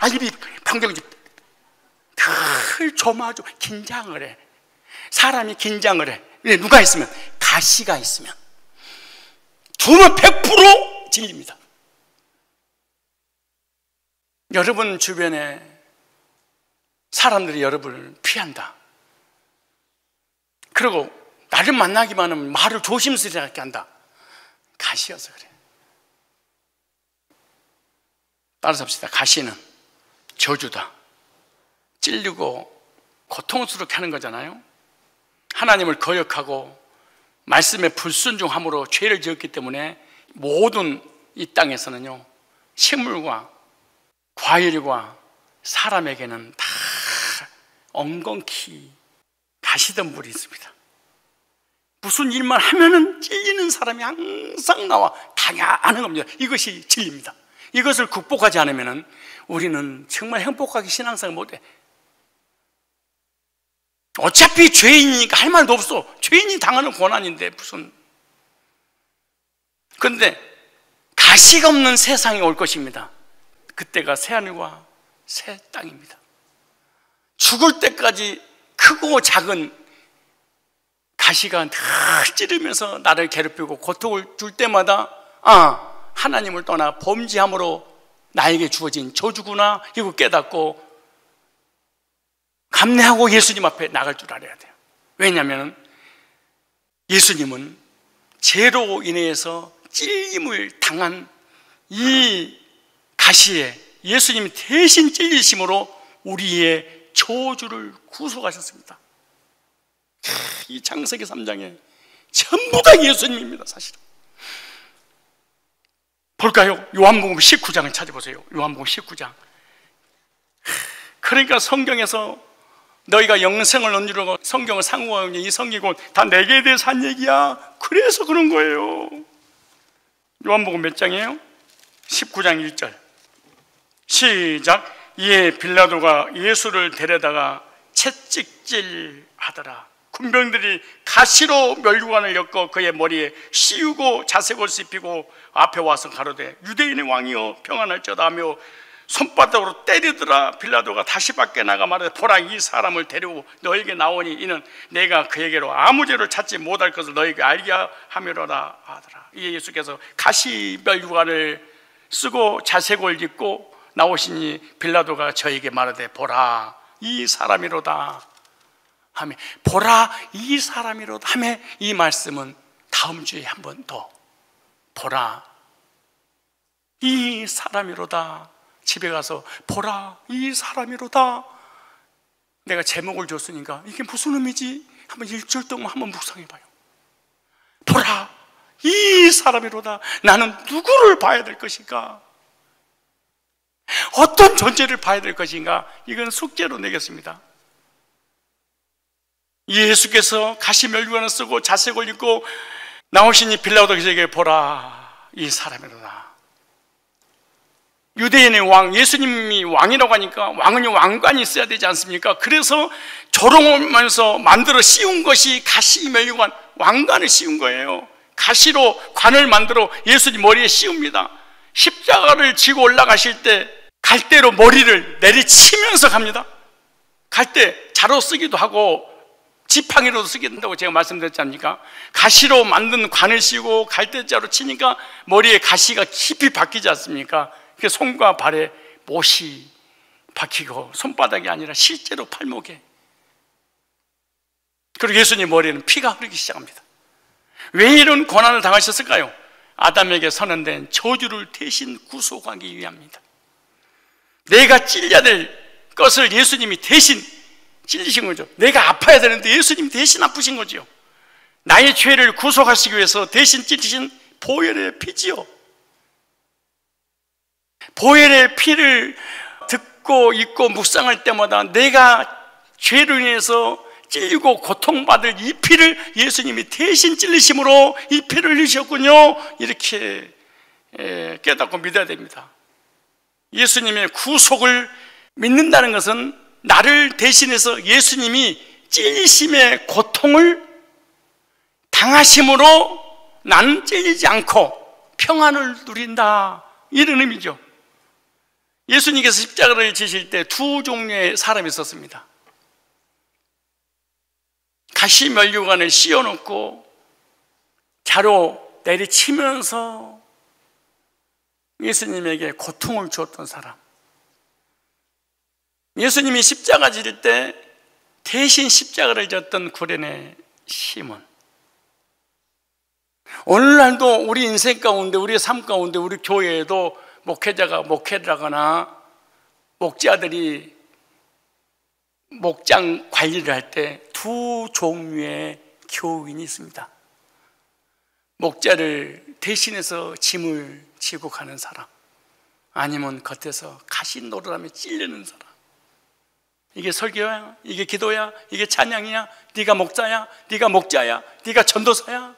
입이 방정이 늘 조마조 긴장을 해. 사람이 긴장을 해. 누가 있으면? 가시가 있으면. 두면 100% 진립니다. 여러분 주변에 사람들이 여러분을 피한다. 그리고 나를 만나기만 하면 말을 조심스럽게 한다. 가시여서 그래. 따라서 합시다. 가시는 저주다. 찔리고 고통스럽게 하는 거잖아요. 하나님을 거역하고 말씀에 불순종함으로 죄를 지었기 때문에 모든 이 땅에서는요, 식물과 과일과 사람에게는 다 엉겅퀴 가시던 물이 있습니다. 무슨 일만 하면은 찔리는 사람이 항상 나와 당연한 겁니다. 이것이 진리입니다. 이것을 극복하지 않으면은 우리는 정말 행복하게 신앙생활 못해. 어차피 죄인이니까 할 말도 없어. 죄인이 당하는 고난인데 무슨. 그런데 가시가 없는 세상이 올 것입니다. 그때가 새하늘과 새 땅입니다. 죽을 때까지 크고 작은 가시가 늘 찌르면서 나를 괴롭히고 고통을 줄 때마다 하나님을 떠나 범죄함으로 나에게 주어진 저주구나, 이거 깨닫고 감내하고 예수님 앞에 나갈 줄 알아야 돼요. 왜냐하면 예수님은 죄로 인해서 찔림을 당한 이 가시에 예수님이 대신 찔리심으로 우리의 저주를 구속하셨습니다. 이 창세기 3장에 전부 다 예수님입니다. 사실은. 볼까요? 요한복음 19장을 찾아보세요. 요한복음 19장. 그러니까 성경에서 너희가 영생을 얻으려고 성경을 상고하는 이 성경은 다 내게 대해서 한 얘기야. 그래서 그런 거예요. 요한복음 몇 장이에요? 19장 1절 시작. 이에 빌라도가 예수를 데려다가 채찍질 하더라. 군병들이 가시로 면류관을 엮어 그의 머리에 씌우고 자색옷을 입히고 앞에 와서 가로되 유대인의 왕이여 평안할지어다 하며 손바닥으로 때리더라. 빌라도가 다시 밖에 나가 말하되 보라, 이 사람을 데리고 너에게 나오니 이는 내가 그에게로 아무 죄를 찾지 못할 것을 너에게 알게 함이로라 하더라. 이에 예수께서 가시 면류관을 쓰고 자색옷을 입고 나오시니 빌라도가 저에게 말하되 보라, 이 사람이로다 하며, 보라 이 사람이로다 하며, 이 말씀은 다음 주에 한 번 더 보라 이 사람이로다. 집에 가서 보라 이 사람이로다. 내가 제목을 줬으니까 이게 무슨 의미지? 한번 1절 동안 한번 묵상해 봐요. 보라 이 사람이로다. 나는 누구를 봐야 될 것인가? 어떤 존재를 봐야 될 것인가? 이건 숙제로 내겠습니다. 예수께서 가시 면류관을 쓰고 자색을 입고 나오시니 빌라도에게 보라 이 사람이로다. 유대인의 왕, 예수님이 왕이라고 하니까 왕은 왕관이 있어야 되지 않습니까? 그래서 조롱하면서 만들어 씌운 것이 가시 면류관, 왕관을 씌운 거예요. 가시로 관을 만들어 예수님 머리에 씌웁니다. 십자가를 지고 올라가실 때 갈대로 머리를 내리치면서 갑니다. 갈대 자로 쓰기도 하고 지팡이로도 쓰기도 한다고 제가 말씀드렸지 않습니까? 가시로 만든 관을 씌고 갈대자로 치니까 머리에 가시가 깊이 박히지 않습니까? 그 손과 발에 못이 박히고 손바닥이 아니라 실제로 팔목에. 그리고 예수님 머리에는 피가 흐르기 시작합니다. 왜 이런 고난을 당하셨을까요? 아담에게 선언된 저주를 대신 구속하기 위함입니다. 내가 찔려야 될 것을 예수님이 대신 찔리신 거죠. 내가 아파야 되는데 예수님이 대신 아프신 거죠. 나의 죄를 구속하시기 위해서 대신 찔리신 보혈의 피지요. 보혈의 피를 듣고 읽고 묵상할 때마다 내가 죄로 인해서 찔리고 고통받을 이 피를 예수님이 대신 찔리심으로 이 피를 흘리셨군요. 이렇게 깨닫고 믿어야 됩니다. 예수님의 구속을 믿는다는 것은 나를 대신해서 예수님이 찔리심의 고통을 당하심으로 나는 찔리지 않고 평안을 누린다, 이런 의미죠. 예수님께서 십자가를 지실 때 두 종류의 사람이 있었습니다. 가시 면류관을 씌워놓고 자로 내리치면서 예수님에게 고통을 주었던 사람. 예수님이 십자가 지릴 때 대신 십자가를 졌던 구레네 시몬. 오늘날도 우리 인생 가운데, 우리의 삶 가운데, 우리 교회에도 목회자가 목회를 하거나 목자들이 목장 관리를 할 때 두 종류의 교인이 있습니다. 목자를 대신해서 짐을 지고 가는 사람, 아니면 겉에서 가시 노릇하며 찔르는 사람. 이게 설교야? 이게 기도야? 이게 찬양이야? 네가 목자야? 네가 목자야? 네가 전도사야?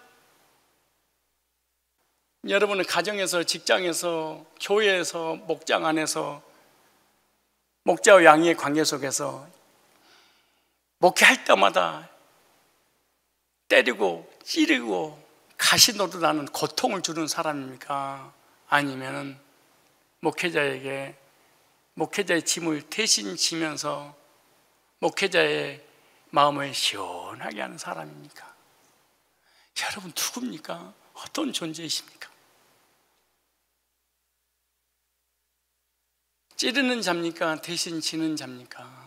여러분은 가정에서, 직장에서, 교회에서, 목장 안에서 목자와 양의 관계 속에서 목회할 때마다 때리고 찌르고 가시노릇하는 고통을 주는 사람입니까? 아니면 목회자에게 목회자의 짐을 대신 지면서 목회자의 마음을 시원하게 하는 사람입니까? 여러분 누굽니까? 어떤 존재이십니까? 찌르는 자입니까? 대신 지는 자입니까?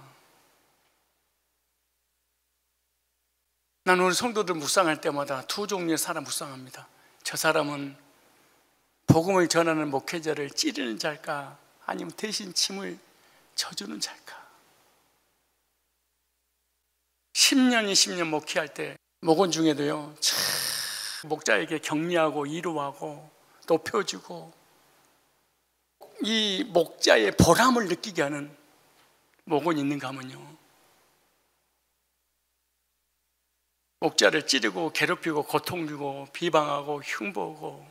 나는 우리 성도들 묵상할 때마다 두 종류의 사람 묵상합니다. 저 사람은 복음을 전하는 목회자를 찌르는 자일까? 아니면 대신 짐을 져주는 자일까? 10년, 20년 목회할 때 목원 중에도요, 목자에게 격려하고 위로하고 높여주고 이 목자의 보람을 느끼게 하는 목원이 있는가 하면요, 목자를 찌르고 괴롭히고 고통 주고 비방하고 흉보고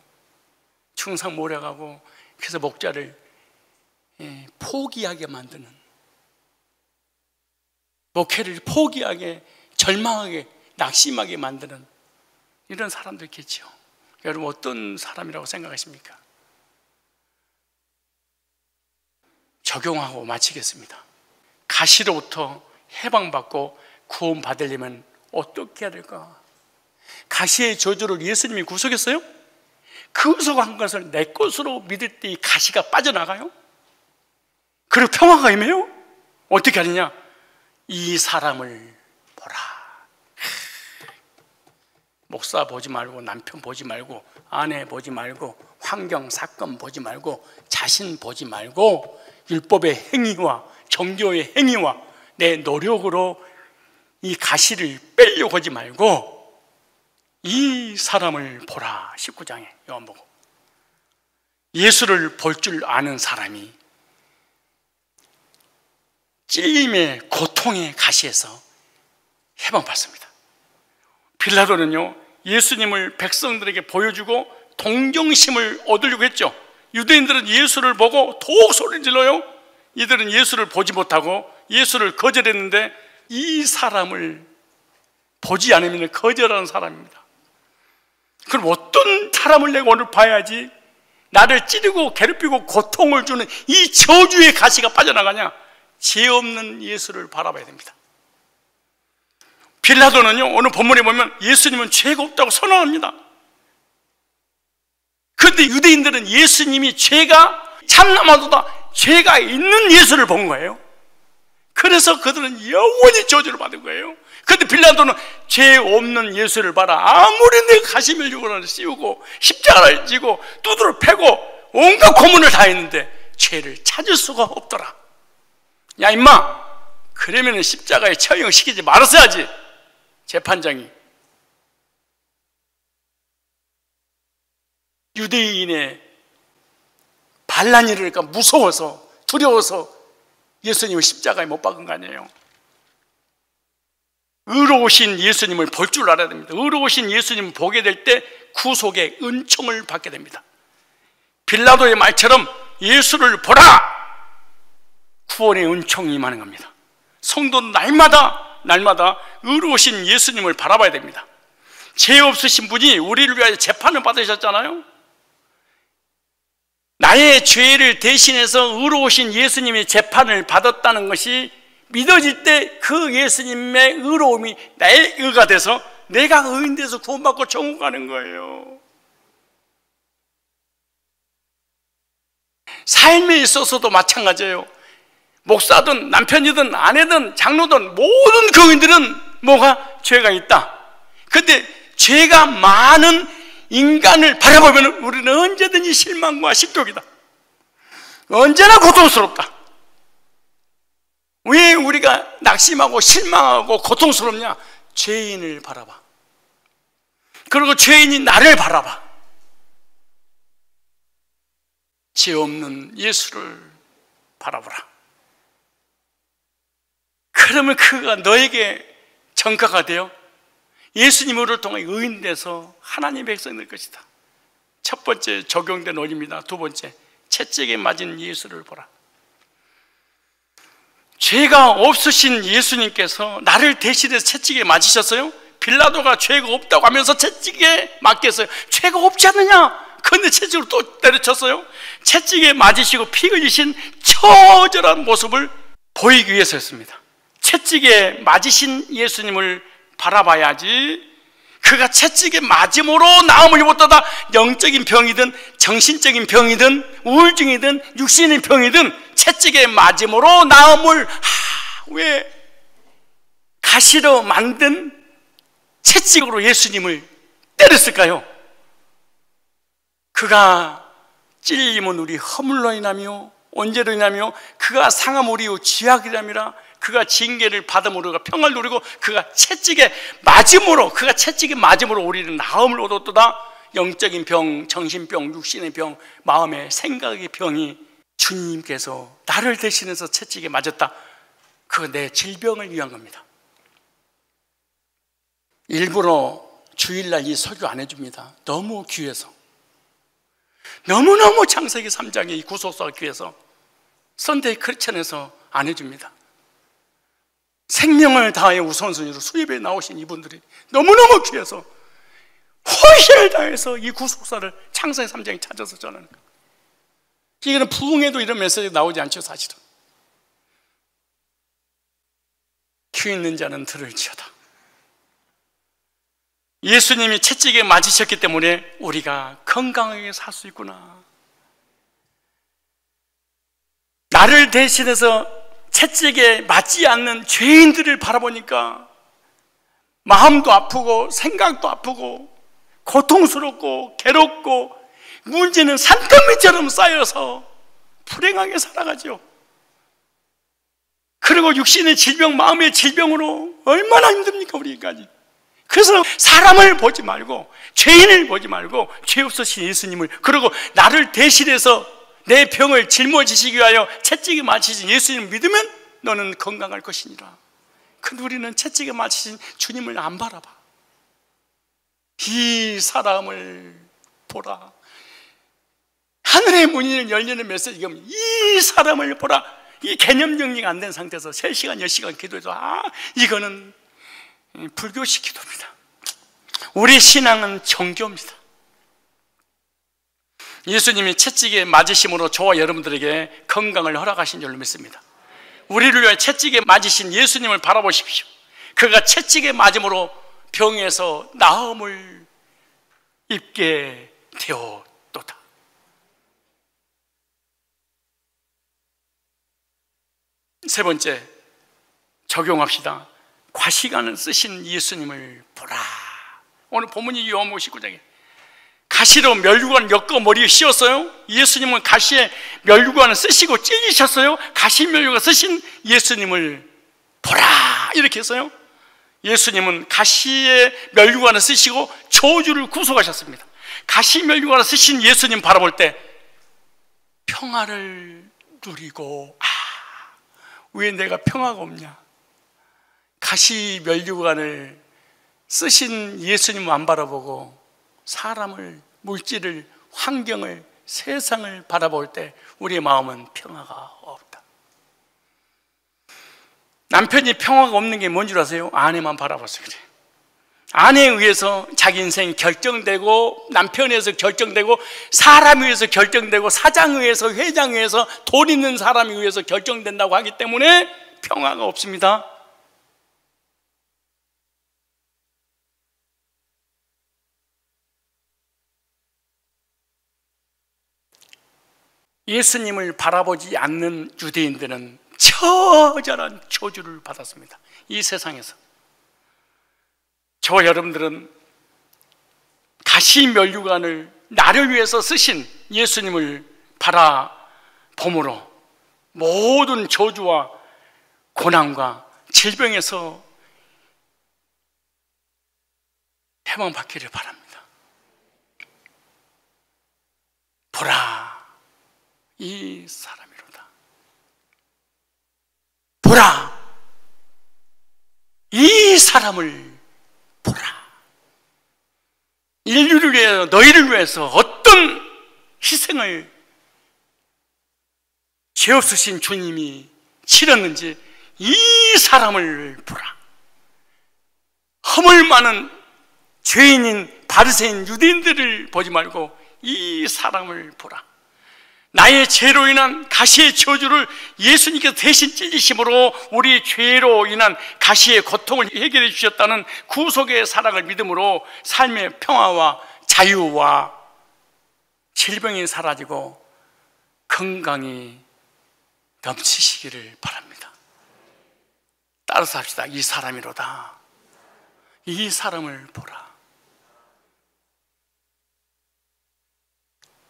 충상모략하고, 그래서 목자를 포기하게 만드는, 목회를 포기하게, 절망하게, 낙심하게 만드는 이런 사람도 있겠죠. 여러분 어떤 사람이라고 생각하십니까? 적용하고 마치겠습니다. 가시로부터 해방받고 구원받으려면 어떻게 해야 될까? 가시의 저주를 예수님이 구속했어요? 구속한 것을 내 것으로 믿을 때 이 가시가 빠져나가요? 그리고 평화가 임해요? 어떻게 하느냐? 이 사람을 보라. 목사 보지 말고, 남편 보지 말고, 아내 보지 말고, 환경, 사건 보지 말고, 자신 보지 말고, 율법의 행위와 정교의 행위와 내 노력으로 이 가시를 빼려고 하지 말고 이 사람을 보라. 19장에 요한복음. 예수를 볼 줄 아는 사람이 찔림의 고통의 가시에서 해방받습니다. 빌라도는요, 예수님을 백성들에게 보여주고 동정심을 얻으려고 했죠. 유대인들은 예수를 보고 더욱 소리 질러요. 이들은 예수를 보지 못하고 예수를 거절했는데 이 사람을 보지 않으면 거절하는 사람입니다. 그럼 어떤 사람을 내가 오늘 봐야지 나를 찌르고 괴롭히고 고통을 주는 이 저주의 가시가 빠져나가냐? 죄 없는 예수를 바라봐야 됩니다. 빌라도는요, 오늘 본문에 보면 예수님은 죄가 없다고 선언합니다. 그런데 유대인들은 예수님이 죄가 참남하도다 죄가 있는 예수를 본 거예요. 그래서 그들은 영원히 저주를 받은 거예요. 그런데 빌라도는 죄 없는 예수를 봐라. 아무리 내가 가시면류관을 씌우고 십자가를 지고 두드러 패고 온갖 고문을 다 했는데 죄를 찾을 수가 없더라. 야 임마, 그러면 십자가에 처형시키지 말았어야지. 재판장이 유대인의 반란이 일으니까 무서워서 두려워서 예수님을 십자가에 못 박은 거 아니에요. 의로우신 예수님을 볼 줄 알아야 됩니다. 의로우신 예수님을 보게 될 때 구속의 은총을 받게 됩니다. 빌라도의 말처럼 예수를 보라! 구원의 은총이 임하는 겁니다. 성도는 날마다 의로우신 예수님을 바라봐야 됩니다. 죄 없으신 분이 우리를 위하여 재판을 받으셨잖아요. 나의 죄를 대신해서 의로우신 예수님이 재판을 받았다는 것이 믿어질 때 그 예수님의 의로움이 나의 의가 돼서 내가 의인돼서 구원받고 천국 가는 거예요. 삶에 있어서도 마찬가지예요. 목사든 남편이든 아내든 장로든 모든 교인들은 뭐가? 죄가 있다. 그런데 죄가 많은 인간을 바라보면 우리는 언제든지 실망과 실족이다. 언제나 고통스럽다. 왜 우리가 낙심하고 실망하고 고통스럽냐? 죄인을 바라봐. 그리고 죄인이 나를 바라봐. 죄 없는 예수를 바라보라. 그러면 그가 너에게 전가가 되어 예수님을 통해 의인돼서 하나님의 백성이 될 것이다. 첫 번째 적용된 원리입니다. 두 번째, 채찍에 맞은 예수를 보라. 죄가 없으신 예수님께서 나를 대신해서 채찍에 맞으셨어요? 빌라도가 죄가 없다고 하면서 채찍에 맞겠어요? 죄가 없지 않느냐? 그런데 채찍으로 또 때려쳤어요? 채찍에 맞으시고 피 흘리신 처절한 모습을 보이기 위해서였습니다. 채찍에 맞으신 예수님을 바라봐야지 그가 채찍에 맞음으로 나음을 입었다다 영적인 병이든 정신적인 병이든 우울증이든 육신의 병이든 채찍에 맞음으로 나음을 왜 가시로 만든 채찍으로 예수님을 때렸을까요? 그가 찔림은 우리 허물로 인하며 언제로 인하며 그가 상함 우리 죄악이라미라 그가 징계를 받음으로 그가 평화를 누리고 그가 채찍에 맞음으로 우리는 나음을 얻었도다. 영적인 병, 정신병, 육신의 병, 마음의 생각의 병이 주님께서 나를 대신해서 채찍에 맞았다. 그거 내 질병을 위한 겁니다. 일부러 주일날 이 설교 안 해줍니다. 너무 귀해서. 너무너무 창세기 3장의 이 구속사가 귀해서 선데이 크리스천에서 안 해줍니다. 생명을 다하여 우선순위로 수입에 나오신 이분들이 너무너무 귀해서 헌신을 다해서 이 구속사를 창세기 3장에 찾아서 전하는 거예요. 이거는 부흥에도 이런 메시지 나오지 않죠, 사실은. 귀 있는 자는 들을지어다. 예수님이 채찍에 맞으셨기 때문에 우리가 건강하게 살 수 있구나. 나를 대신해서 채찍에 맞지 않는 죄인들을 바라보니까 마음도 아프고 생각도 아프고 고통스럽고 괴롭고 문제는 산더미처럼 쌓여서 불행하게 살아가죠. 그리고 육신의 질병, 마음의 질병으로 얼마나 힘듭니까 우리 인간이. 그래서 사람을 보지 말고 죄인을 보지 말고 죄 없으신 예수님을, 그리고 나를 대신해서 내 병을 짊어지시기 위하여 채찍에 맞으신 예수님을 믿으면 너는 건강할 것이니라. 근데 우리는 채찍에 맞으신 주님을 안 바라봐. 이 사람을 보라. 하늘의 문이 열리는 메시지가 이 사람을 보라. 이 개념 정리가 안 된 상태에서 3시간, 10시간 기도해도 이거는 불교식 기도입니다. 우리 신앙은 정교입니다. 예수님이 채찍에 맞으심으로 저와 여러분들에게 건강을 허락하신 줄로 믿습니다. 우리를 위해 채찍에 맞으신 예수님을 바라보십시오. 그가 채찍에 맞음으로 병에서 나음을 입게 되었도다. 세 번째, 적용합시다. 과시관을 쓰신 예수님을 보라. 오늘 본문이 요한복음 19장에 가시로 면류관 엮어 머리에 씌웠어요. 예수님은 가시에 면류관을 쓰시고 찢으셨어요. 가시 면류관 쓰신 예수님을 보라, 이렇게 했어요. 예수님은 가시에 면류관을 쓰시고 저주를 구속하셨습니다. 가시 면류관을 쓰신 예수님 바라볼 때 평화를 누리고, 왜 내가 평화가 없냐? 가시 면류관을 쓰신 예수님을 안 바라보고 사람을, 물질을, 환경을, 세상을 바라볼 때 우리의 마음은 평화가 없다. 남편이 평화가 없는 게 뭔 줄 아세요? 아내만 바라봐서 그래. 아내에 의해서 자기 인생이 결정되고, 남편에 의해서 결정되고, 사람에 의해서 결정되고, 사장에 의해서, 회장에 의해서, 돈 있는 사람에 의해서 결정된다고 하기 때문에 평화가 없습니다. 예수님을 바라보지 않는 유대인들은 처절한 저주를 받았습니다. 이 세상에서. 저와 여러분들은 가시 면류관을 나를 위해서 쓰신 예수님을 바라봄으로 모든 저주와 고난과 질병에서 해방받기를 바랍니다. 보라, 이 사람이로다. 보라, 이 사람을 보라. 인류를 위해, 너희를 위해서 어떤 희생을 죄 없으신 주님이 치렀는지 이 사람을 보라. 허물 많은 죄인인 바리새인 유대인들을 보지 말고 이 사람을 보라. 나의 죄로 인한 가시의 저주를 예수님께서 대신 찔리심으로 우리 죄로 인한 가시의 고통을 해결해 주셨다는 구속의 사랑을 믿음으로 삶의 평화와 자유와 질병이 사라지고 건강이 넘치시기를 바랍니다. 따라서 합시다. 이 사람이로다. 이 사람을 보라.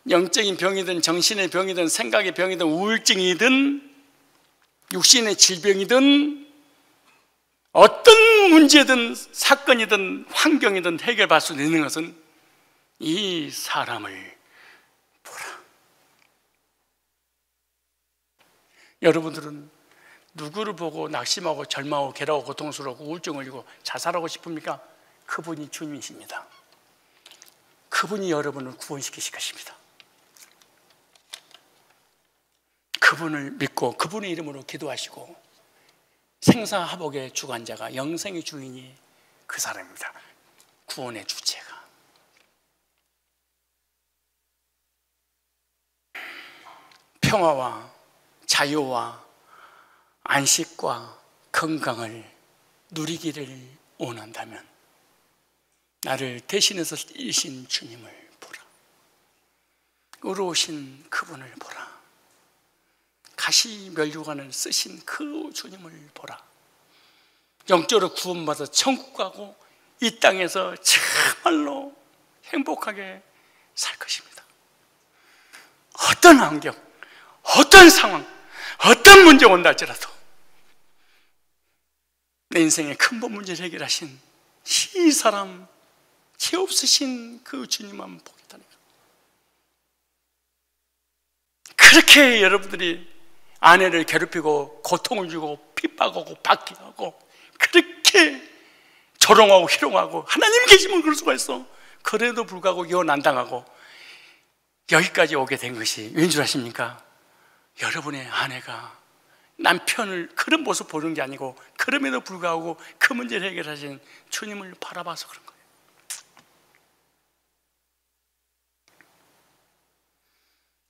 영적인 병이든 정신의 병이든 생각의 병이든 우울증이든 육신의 질병이든 어떤 문제든 사건이든 환경이든 해결할 수 있는 것은 이 사람을 보라. 여러분들은 누구를 보고 낙심하고 절망하고 괴로워 고통스러우고 우울증을 걸리고 자살하고 싶습니까? 그분이 주님이십니다. 그분이 여러분을 구원시키실 것입니다. 그분을 믿고 그분의 이름으로 기도하시고 생사화복의 주관자가, 영생의 주인이 그 사람입니다. 구원의 주체가. 평화와 자유와 안식과 건강을 누리기를 원한다면 나를 대신해서 이신 주님을 보라. 의로우신 그분을 보라. 가시 면류관을 쓰신 그 주님을 보라. 영적으로 구원받아 천국 가고 이 땅에서 정말로 행복하게 살 것입니다. 어떤 환경, 어떤 상황, 어떤 문제가 온다 할지라도 내 인생의 근본 문제를 해결하신 이 사람, 죄 없으신 그 주님만 보겠다니까. 그렇게 여러분들이 아내를 괴롭히고 고통을 주고 핍박하고 박해하고 그렇게 조롱하고 희롱하고 하나님 계시면 그럴 수가 있어. 그래도 불구하고 이혼 안 당하고 여기까지 오게 된 것이 왠 줄 아십니까? 여러분의 아내가 남편을 그런 모습 보는 게 아니고 그럼에도 불구하고 그 문제를 해결하신 주님을 바라봐서 그런 거예요.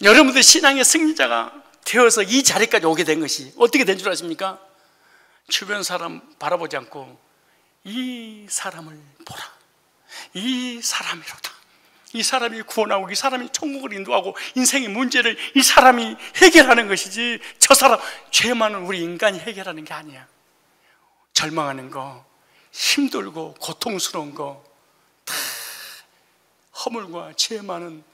여러분들 신앙의 승리자가 되어서 이 자리까지 오게 된 것이 어떻게 된 줄 아십니까? 주변 사람 바라보지 않고 이 사람을 보라, 이 사람이로다, 이 사람이 구원하고 이 사람이 천국을 인도하고 인생의 문제를 이 사람이 해결하는 것이지 저 사람, 죄 많은 우리 인간이 해결하는 게 아니야. 절망하는 거, 힘들고 고통스러운 거 다 허물과 죄 많은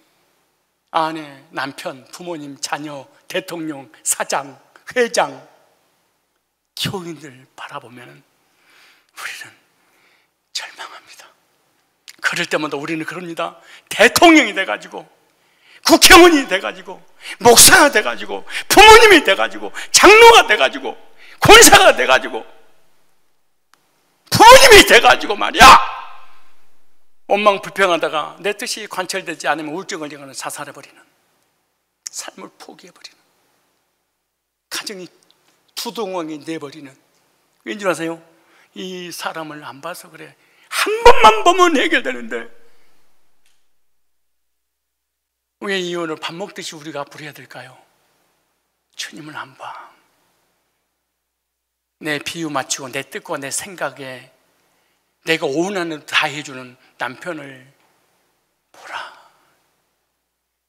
아내, 남편, 부모님, 자녀, 대통령, 사장, 회장, 교인들 바라보면 우리는 절망합니다. 그럴 때마다 우리는 그럽니다. 대통령이 돼가지고, 국회의원이 돼가지고, 목사가 돼가지고, 부모님이 돼가지고, 장로가 돼가지고, 권사가 돼가지고, 부모님이 돼가지고 말이야, 원망불평하다가 내 뜻이 관철되지 않으면 우울증을 걸리거나 자살해버리는, 삶을 포기해버리는, 가정이 두동강이 내버리는. 왠지 아세요? 이 사람을 안 봐서 그래. 한 번만 보면 해결되는데 왜 이혼을 밥 먹듯이 우리가 앞으로 해야 될까요? 주님을 안 봐. 내 비유 맞추고 내 뜻과 내 생각에 내가 원하는 대로 다 해주는 남편을 보라.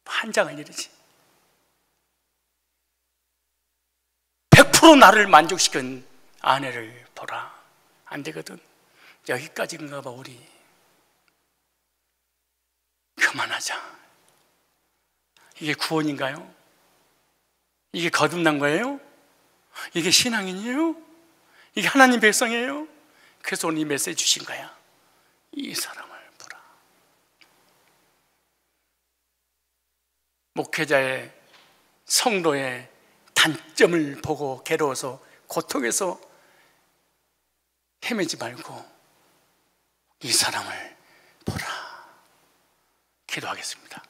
환장한 일이지. 100% 나를 만족시킨 아내를 보라. 안 되거든. 여기까지인가 봐. 우리 그만하자. 이게 구원인가요? 이게 거듭난 거예요? 이게 신앙인이에요? 이게 하나님 백성이에요? 그래서 오늘 이 메시지 주신 거야. 이 사람을 보라. 목회자의, 성도의 단점을 보고 괴로워서 고통해서 헤매지 말고 이 사람을 보라. 기도하겠습니다.